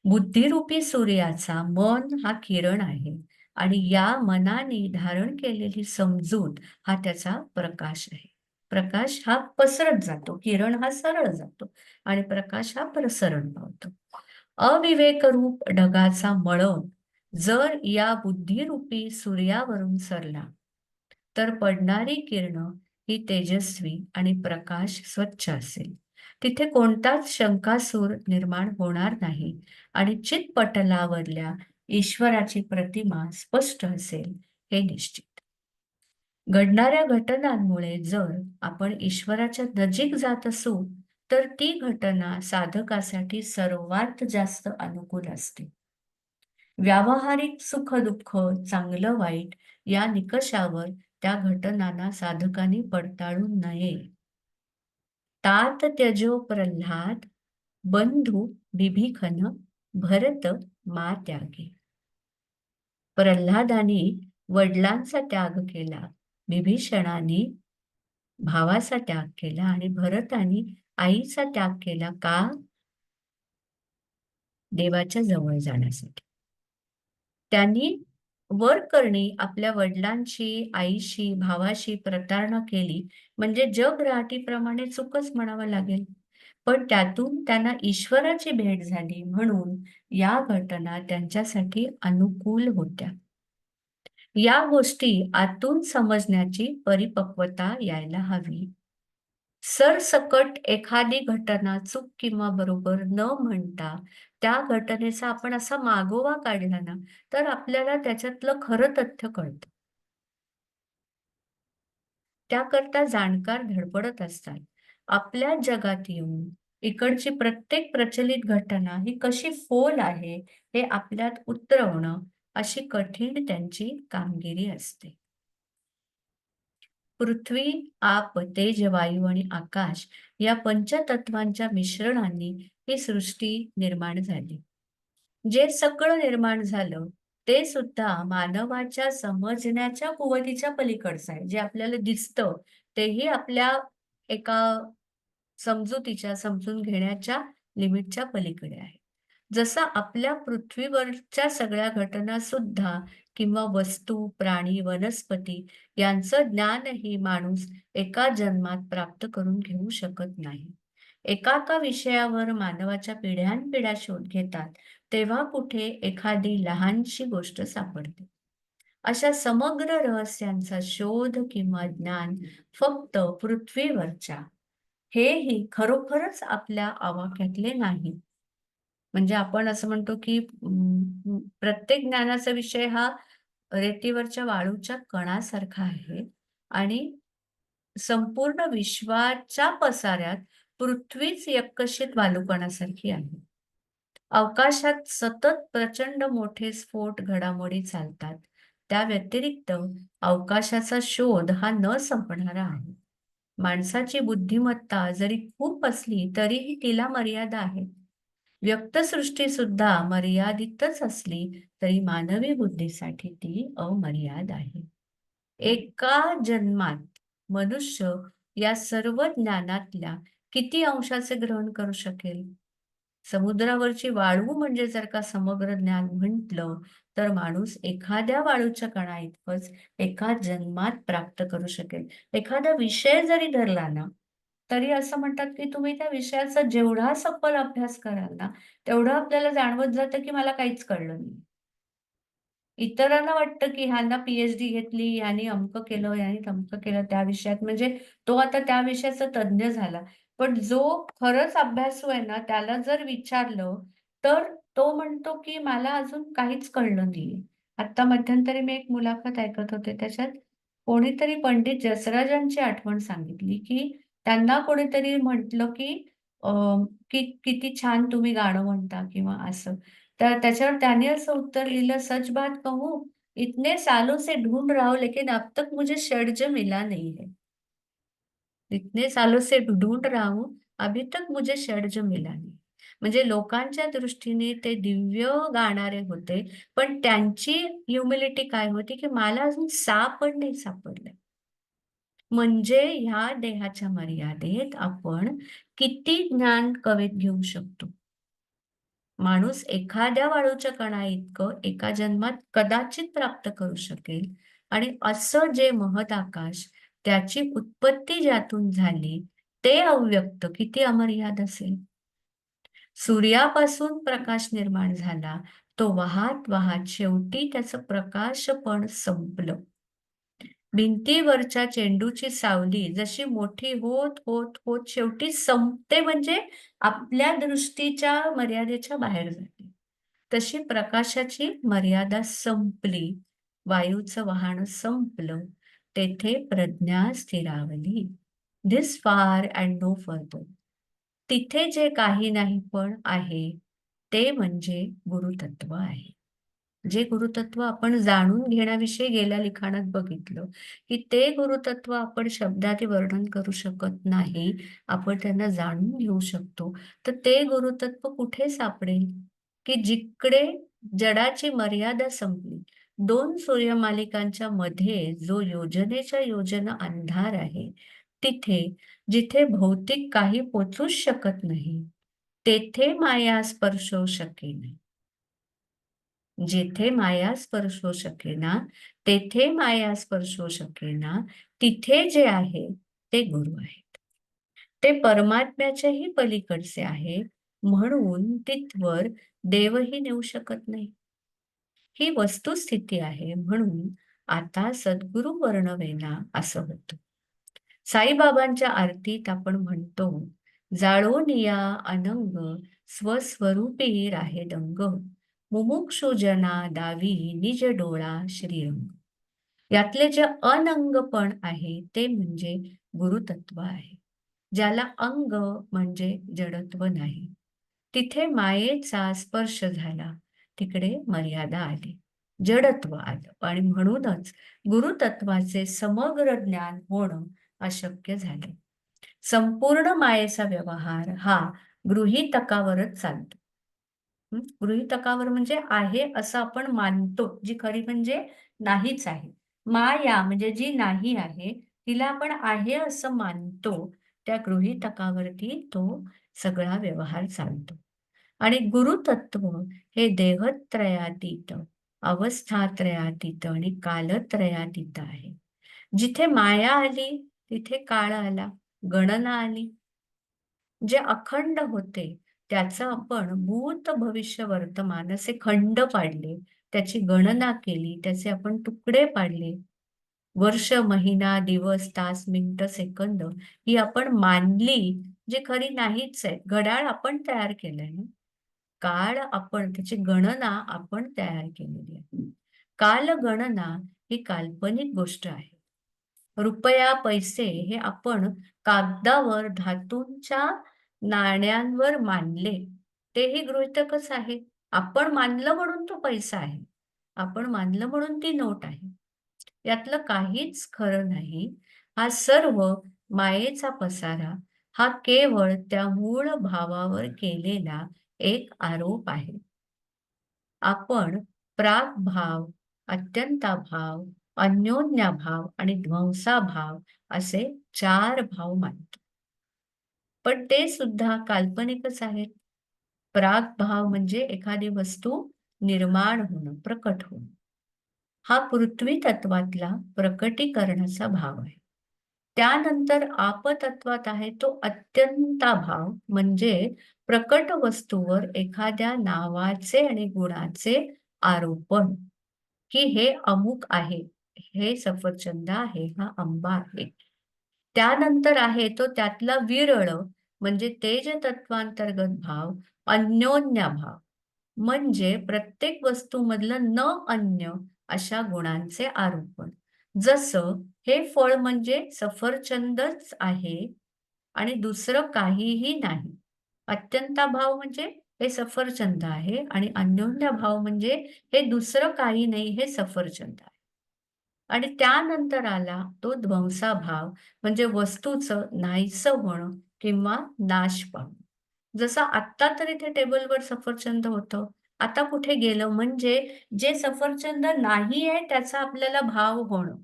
S1: बुद्धिरूपी सूर्याचा मन हा किरण आहे आणि या मनाने धारण केलेली समजूत हा त्याचा प्रकाश आहे. प्रकाश हा पसरत जातो, किरण हा सरळ जातो आणि प्रकाश हा प्रसरण पावतो. अविवेकरूप ढगाचा मळब जर या बुद्धिरूपी सूर्यावरून सरला, तर पडणारी किरणं ही तेजस्वी आणि प्रकाश स्वच्छ असेल. तिथे कोणताच शंकासूर निर्माण होणार नाही आणि चितपटलावरल्या ईश्वराची प्रतिमा स्पष्ट असेल हे निश्चित. घडणाऱ्या घटनांमुळे जर आपण ईश्वराच्या नजीक जात असू, तर ती घटना साधकासाठी सर्वात जास्त अनुकूल असते. व्यावहारिक सुख-दुःख, चांगलं-वाईट या निकषावर त्या घटनांना साधकांनी पडताळू नये. तात त्यजो प्रल्हाद, बंधू बिभीषण, भरत मा त्यागे. प्रल्हादाने वडिलांचा त्याग केला, बिभीषणाने भावाचा त्याग केला आणि भरताने आईचा त्याग केला का? देवाच्या जवळ जाण्यासाठी. त्यांनी वरकरणी आपल्या वडिलांची, आईशी, भावाशी प्रतारणा केली म्हणजे जगराहाटीप्रमाणे चूकच म्हणावं लागेल. पण त्यातून त्यांना ईश्वराची भेट झाली म्हणून या घटना त्यांच्यासाठी अनुकूल होत्या. या गोष्टी आतून समजण्याची परिपक्वता यायला हवी. सरसकट एखादी घटना चूक किंवा बरोबर न म्हणता त्या घटनेचा आपण असा मागोवा काढला ना, तर आपल्याला त्याच्यातलं खरं तथ्य कळतं. त्याकरता जाणकार धडपडत असतात. आपल्या जगात येऊन इकडची प्रत्येक प्रचलित घटना ही कशी फोल आहे, हे आपल्यात उतरवणं अशी कठीण त्यांची कामगिरी असते. पृथ्वी, आप, तेज, वायू आणि आकाश या पंचतत्वांच्या मिश्रणाने ही सृष्टी निर्माण झाली. जे सगळं निर्माण झालं, ते सुद्धा मानवाच्या समजण्याच्या कुवतीच्या पलीकडचं आहे. जे आपल्याला दिसतं, तेही आपल्या एका समजुतीच्या, समजून घेण्याच्या लिमिटच्या पलीकडे आहे. जसं आपल्या पृथ्वीवरच्या सगळ्या घटना सुद्धा किंवा वस्तू, प्राणी, वनस्पती यांचं ज्ञानही माणूस एका जन्मात प्राप्त करून घेऊ शकत नाही. एका विषयावर मानवाच्या पिढ्यानपिढ्या शोध घेतात, तेव्हा कुठे एखादी लहानशी गोष्ट सापडते. अशा समग्र रहस्यांचा शोध किंवा ज्ञान फक्त पृथ्वीवरच्या हेही खरोखरच आपल्या आवाक्यातले नाही. म्हणजे आपण असं म्हणतो, की प्रत्येक ज्ञानाचा विषय हा रेतीवरच्या वाळूच्या कणासारखा आहे आणि संपूर्ण विश्वाच्या पसाऱ्यात पृथ्वीच यक्कशीत वालुकणासारखी आहे. अवकाशात सतत प्रचंड मोठे स्फोट घडामोडी चालतात. त्या व्यतिरिक्त अवकाशाचा शोध हा न संपणारा आहे. माणसाची बुद्धिमत्ता जरी खूप असली तरीही तिला मर्यादा आहेत. व्यक्तसृष्टी सुद्धा मर्यादितच असली तरी मानवी बुद्धीसाठी ती अमर्याद आहे. एका जन्मात मनुष्य या सर्व ज्ञानातल्या किती अंशाचे ग्रहण करू शकेल? समुद्रावरची वाळू म्हणजे जर का समग्र ज्ञान म्हटलं, तर माणूस एखाद्या वाळूच्या कणाइतकंच एका जन्मात प्राप्त करू शकेल. एखादा विषय जरी धरला ना, तरी असं म्हणतात, की तुम्ही त्या विषयाचा जेवढा सखोल अभ्यास कराल ना, तेवढं आपल्याला जाणवत जातं, की मला काहीच कळलं नाही. इतरांना वाटतं, की ह्यानं पी-एच-डी घेतली, ह्याने अमकं केलं, ह्याने तमकं केलं त्या विषयात, म्हणजे तो आता त्या विषयाचा तज्ञ झाला. पण जो खरंच अभ्यासू आहे ना, त्याला जर विचारलं, तर तो म्हणतो, की मला अजून काहीच कळलं नाहीये. आत्ता मध्यंतरी मी एक मुलाखत ऐकत होते. त्याच्यात कोणीतरी पंडित जसराजांची आठवण सांगितली, की त्यांना कोणीतरी म्हटलं, की अ, की "किती छान तुम्ही गाणं म्हणता" किंवा असं. तर त्याच्यावर त्याने असं उत्तर लिहिलं, "सच बात कहूँ, इतने सालों से ढूँढ रहा हूँ, लेकिन अब तक मुझे षड्ज मिला नहीं है. इतने सालों से ढूँढ रहा हूँ, अभी तक मुझे षड्ज मिला नहीं." म्हणजे लोकांच्या दृष्टीने ते दिव्य गाणारे होते, पण त्यांची ह्युमिलिटी काय होती, की मला अजून सा पण नाही सापडलंय. म्हणजे ह्या देहाच्या मर्यादेत आपण किती ज्ञान कवेत घेऊ शकतो. माणूस एखाद्या वाळूच्या कणाइतकं एका जन्मात कदाचित प्राप्त करू शकेल आणि असं जे महत आकाश, त्याची उत्पत्ती ज्यातून झाली, ते अव्यक्त किती अमर्याद असेल. सूर्यापासून प्रकाश निर्माण झाला, तो वाहत वाहत शेवटी त्याचं प्रकाशपण संपलं. भिंतीवरच्या चेंडूची सावली जशी मोठी होत शेवटी संपते, म्हणजे आपल्या दृष्टीच्या मर्यादेच्या बाहेर जाते. तशी प्रकाशाची मर्यादा संपली, वायूचं वाहन संपलं, तेथे प्रज्ञा स्थिरावली. धिस फार अँड नो फर्दर. तिथे जे काही नाही पण आहे, ते म्हणजे गुरुतत्व आहे. जे गुरुतत्व आपण जाणून घेण्याविषयी गेल्या लिखाणात बघितलं, की ते गुरुतत्व आपण शब्दात वर्णन करू शकत नाही. आपण त्यांना जाणून घेऊ शकतो. तर ते गुरुतत्व कुठे सापडेल? की जिकडे जडाची मर्यादा संपली. 2 सूर्यमालिकांच्या मध्ये जो योजनेच्या योजना अंधार आहे, तिथे जिथे भौतिक काही पोचूच शकत नाही, तेथे माया स्पर्शो शकेना. जेथे माया स्पर्शो शकेना, तेथे माया स्पर्शो शकेना, तिथे जे आहे ते गुरु आहेत. ते परमात्म्याच्याही पलीकडचे आहे, म्हणून तिथवर देवही नेऊ शकत नाही. ही वस्तुस्थिती आहे, म्हणून आता सद्गुरू वर्णवेना असं होतं. साईबाबांच्या आरतीत आपण म्हणतो, "जाळोनिया अनंग स्वस्वरूपी राहे दंग, मुमुक्षु जना दावी निज डोळा श्रीरंग." यातले जे अनंगपण आहे ते म्हणजे गुरुतत्व आहे. ज्याला अंग म्हणजे जडत्व नाही. तिथे मायेचा स्पर्श झाला, तिकडे मर्यादा आली, जडत्व आलं आणि म्हणूनच गुरुतत्वाचे समग्र ज्ञान होणं अशक्य झाले. संपूर्ण मायेचा व्यवहार हा गृहीतकावरच चालतो. गृहीतकावर म्हणजे आहे असं आपण मानतो, जी खरी म्हणजे नाहीच आहे. माया म्हणजे जी नाही आहे, तिला आपण आहे असं मानतो. त्या गृहीतकावरती तो सगळा व्यवहार चालतो. आणि गुरुतत्व हे देहत्रयातीत, अवस्थात्रयातीत आणि कालत्रयातीत आहे. जिथे माया आली, तिथे काळ आला, गणना आली. जे अखंड होते, त्याचं आपण भूत, भविष्य, वर्तमान असे खंड पाडले. त्याची गणना केली, त्याचे आपण तुकडे पाडले. वर्ष, महिना, दिवस, तास, मिनिटं, सेकंद ही आपण मानली, जी खरी नाहीच आहे. घड्याळ आपण तयार केलंय ना. काळ आपण त्याची गणना आपण तयार केलेली आहे. कालगणना ही काल्पनिक गोष्ट आहे. रुपया, पैसे हे आपण कागदावर धातूंच्या नाण्यांवर मानले. तेही गृहीतकच आहे. आपण मानलं म्हणून तो पैसा आहे. आपण मानलं म्हणून ती नोट आहे. यातलं काहीच खरं नाही. हा सर्व मायेचा पसारा, हा केवळ त्या मूळ भावावर केलेला एक आरोप आहे. आपण प्रागभाव, अत्यंताभाव, अन्योन्याभाव आणि ध्वंसाभाव असे 4 भाव मानतो. पण ते सुद्धा काल्पनिकच आहेत. प्रागभाव म्हणजे एखादी वस्तू निर्माण होणं, प्रकट होणं. हा पृथ्वी तत्वातला प्रकटीकरणाचा भाव आहे. त्यानंतर आपतत्वात आहे तो अत्यंताभाव म्हणजे प्रकट वस्तूवर एखाद्या नावाचे आणि गुणाचे आरोपण, की हे अमुक आहे, हे सफरचंद आहे, हा आंबा आहे. त्यानंतर आहे तो त्यातला विरळ म्हणजे तेज तत्वांतर्गत भाव, अन्योन्याभाव. म्हणजे प्रत्येक वस्तूमधलं न अन्य अशा गुणांचे आरोपण. जसं हे फळ म्हणजे सफरचंदच आहे आणि दुसरं काहीही नाही. अत्यंताभाव म्हणजे हे सफरचंद आहे आणि अन्योन्याभाव म्हणजे हे दुसरं काही नाही, हे सफरचंद आहे. आणि त्यानंतर आला तो ध्वंसाभाव म्हणजे वस्तूचं नाहीसं होणं किंवा नाश पावणं. जसं आत्ता तर इथे टेबलवर सफरचंद होतं. आता कुठे गेलं? म्हणजे जे सफरचंद नाही आहे त्याचा आपल्याला भाव होणं.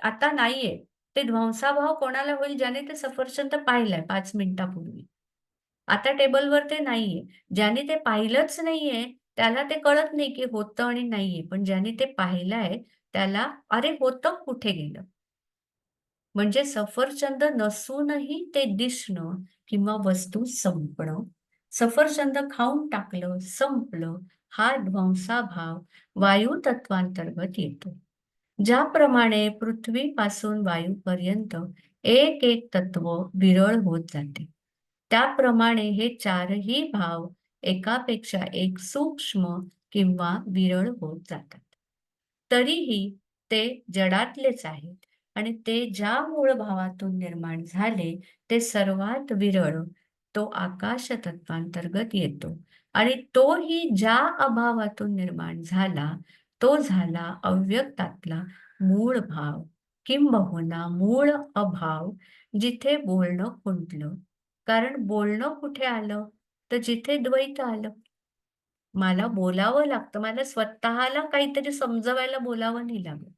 S1: आता नाहीये. ते ध्वंसाभाव कोणाला होईल ज्याने ते सफरचंद पाहिलंय 5 मिनिटापूर्वी. आता टेबलवर ते नाहीये. ज्याने ते पाहिलंच नाहीये त्याला ते कळत नाही की होतं आणि नाहीये. पण ज्याने ते पाहिलंय त्याला "अरे होतं कुठे गेलं?" म्हणजे सफरचंद नसूनही ते दिसणं किंवा वस्तू संपणं. सफरचंद खाऊन टाकलं, संपलं, हा ध्वंसाभाव वायू तत्वांतर्गत येतो. ज्याप्रमाणे पृथ्वीपासून वायूपर्यंत एक एक तत्व विरळ होत जाते. त्याप्रमाणे हे चारही भाव एकापेक्षा एक सूक्ष्म किंवा विरळ होत जातात. तरीही ते जडातलेच आहेत आणि ते ज्या मूळ भावातून निर्माण झाले ते सर्वात विरळ तो आकाश तत्वांतर्गत येतो आणि तोही ज्या अभावातून निर्माण झाला तो झाला अव्यक्तातला मूळ भाव किंबहुना मूळ अभाव जिथे बोलणं खुंटलं. कारण बोलणं कुठे आलं तर जिथे द्वैत आलं. मला बोलावं लागतं. मला स्वतःला काहीतरी समजवायला बोलावं नाही लागत.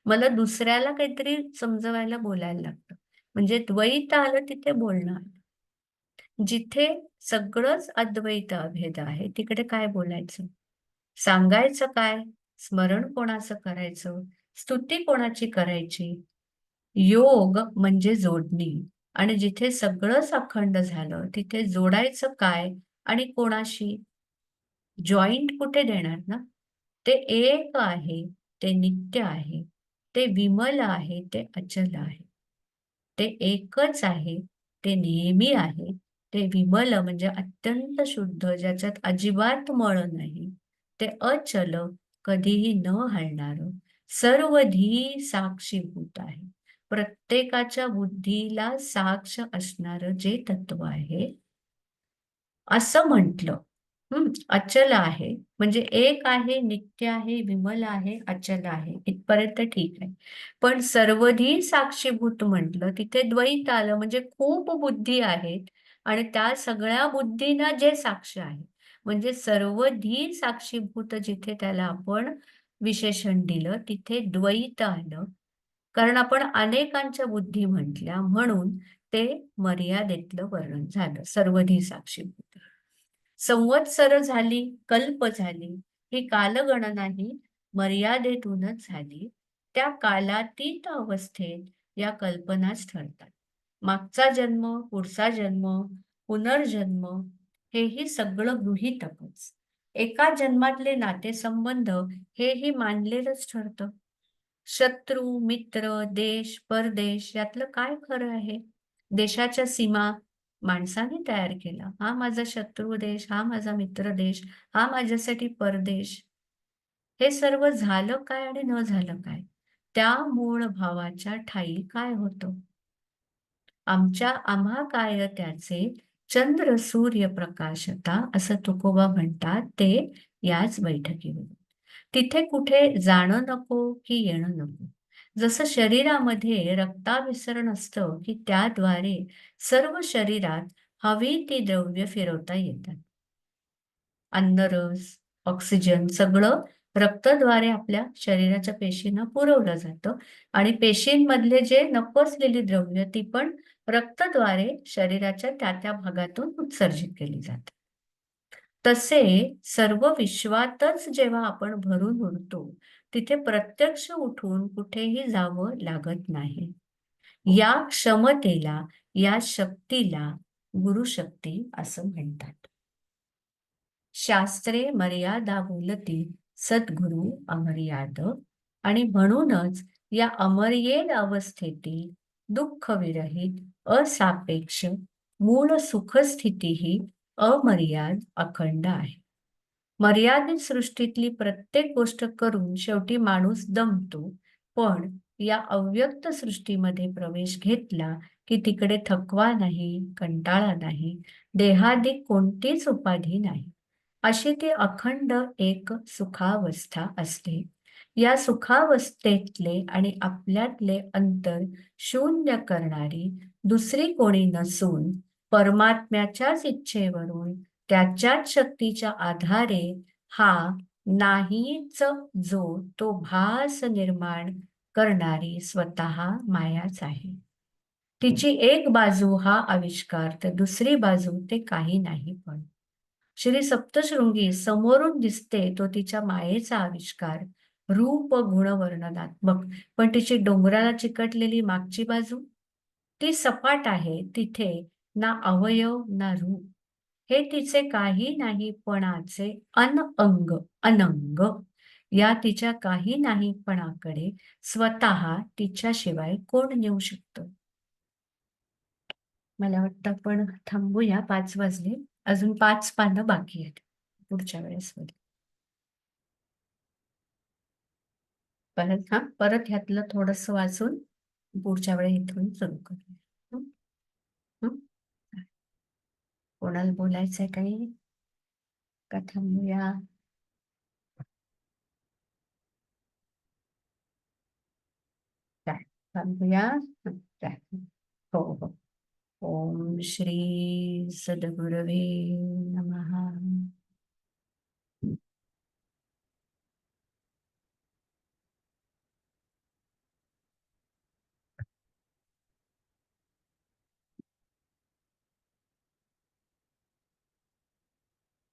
S1: मला दुसऱ्याला काहीतरी समजवायला बोलायला लागतं. म्हणजे द्वैत आलं तिथे बोलणं आलं. जिथे सगळंच अद्वैत अभेद आहे, तिकडे काय बोलायचं? सांगायचं काय? स्मरण कोणाचं करायचं? स्तुती कोणाची करायची? योग म्हणजे जोडणी आणि जिथे सगळंच अखंड झालं, तिथे जोडायचं काय आणि कोणाशी? जॉइंट कुठे देणार ना? ते एक आहे, ते नित्य आहे, ते विमल आहे, ते अचल आहे. ते एकच आहे, ते नेहमी आहे, ते विमल म्हणजे अत्यंत शुद्ध, ज्याच्यात अजिबात मळ नाही. ते अचल, कधीही न हलणारं, सर्वधी साक्षीभूत आहे. प्रत्येकाच्या बुद्धीला साक्ष असणारं जे तत्व आहे असं म्हटलं. अचल आहे, म्हणजे एक आहे, नित्य आहे, विमल आहे, अचल आहे. इथपर्यंत ठीक आहे. पण सर्वधी साक्षीभूत म्हटलं, तिथे द्वैत आलं, म्हणजे खूप बुद्धी आहेत आणि त्या सगळ्या बुद्धींना जे साक्ष आहे. म्हणजे सर्वधी साक्षीभूत जिथे त्याला आपण विशेषण दिलं, तिथे द्वैत आलं. कारण आपण अनेकांच्या बुद्धी म्हटल्या म्हणून ते मर्यादेतलं वर्णन झालं, सर्वधी साक्षीभूत. संवत्सर झाली, कल्प झाली, ही कालगणना ही मर्यादेतूनच झाली. त्या कालातीत अवस्थेत या कल्पनाच ठरतात. मागचा जन्म, पुढचा जन्म, पुनर्जन्म हेही सगळं गृहीतकच. एका जन्मातले नातेसंबंध हेही मानलेलंच ठरतं. शत्रू, मित्र, देश, परदेश यातलं काय खरं आहे? देशाच्या सीमा माणसाने तयार केला. हा माझा शत्रू देश, हा माझा मित्र देश, हा माझ्यासाठी परदेश. हे सर्व झालं काय आणि न झालं काय? त्या मूळ भावाच्या ठायी काय होतं? आम्हा काय त्याचे चंद्र सूर्य प्रकाशता असं तुकोबा म्हणतात ते याच बैठकीवर. तिथे कुठे जाणं नको की येणं नको. जसं शरीरामध्ये रक्ताभिसरण असतं की त्याद्वारे सर्व शरीरात हवी ती द्रव्य फिरवता येतात. अन्नरस, ऑक्सिजन सगळं रक्ताद्वारे आपल्या शरीराच्या पेशींना पुरवलं जातं आणि पेशींमधले जे नको असलेली द्रव्य ती पण रक्ताद्वारे शरीराच्या त्या भागातून उत्सर्जित केली जातात. तसे सर्व विश्वातच जेव्हा आपण भरून उरतो, तिथे प्रत्यक्ष उठून कुठेही जावं लागत नाही. या क्षमतेला, या शक्तीला गुरुशक्ती असं म्हणतात. शास्त्रे मर्यादा बोलती सद्गुरु अमर्याद आणि म्हणूनच या अमर्याद अवस्थेतील दुःख विरहित असापेक्ष मूळ सुखस्थिती ही अमर्याद अखंड आहे. मर्यादित सृष्टीतली प्रत्येक गोष्ट करून शेवटी माणूस दमतो, पण या अव्यक्त सृष्टीमध्ये प्रवेश घेतला की तिकडे थकवा नाही, कंटाळा नाही, देहादिक कोणतीच उपाधी नाही. अशी ती अखंड एक सुखावस्था असते. या सुखावस्थेतले आणि आपल्यातले अंतर शून्य करणारी दुसरी कोणी नसून परमात्म्याच्याच इच्छेवरून त्याच्याच शक्तीच्या आधारे हा नाहीच जो तो भास निर्माण करणारी स्वतः मायाच आहे. तिची एक बाजू हा आविष्कार तर दुसरी बाजू ते काही नाही पण. श्री सप्तशृंगी समोरून दिसते तो तिच्या मायेचा आविष्कार, रूप गुण वर्णनात्मक, पण तिची डोंगराला चिकटलेली मागची बाजू ती सपाट आहे. तिथे ना अवयव ना रूप, हे तिचे काही नाहीपणाचे अनअंग अनंग. या तिच्या काही नाहीपणाकडे स्वतः तिच्याशिवाय कोण नेऊ शकतं? मला वाटतं आपण थांबूया. 5 वाजले. अजून 5 पानं बाकी आहेत. पुढच्या वेळेस होईल. परत ह्यातलं थोडंसं वाचून पुढच्या वेळी इथून सुरू करूया. हं, हं. कोणाला बोलायचंय काही? का थांबूया? काय थांबूया? काय? हो, हो. ओम श्री सद्गुरवे नमः.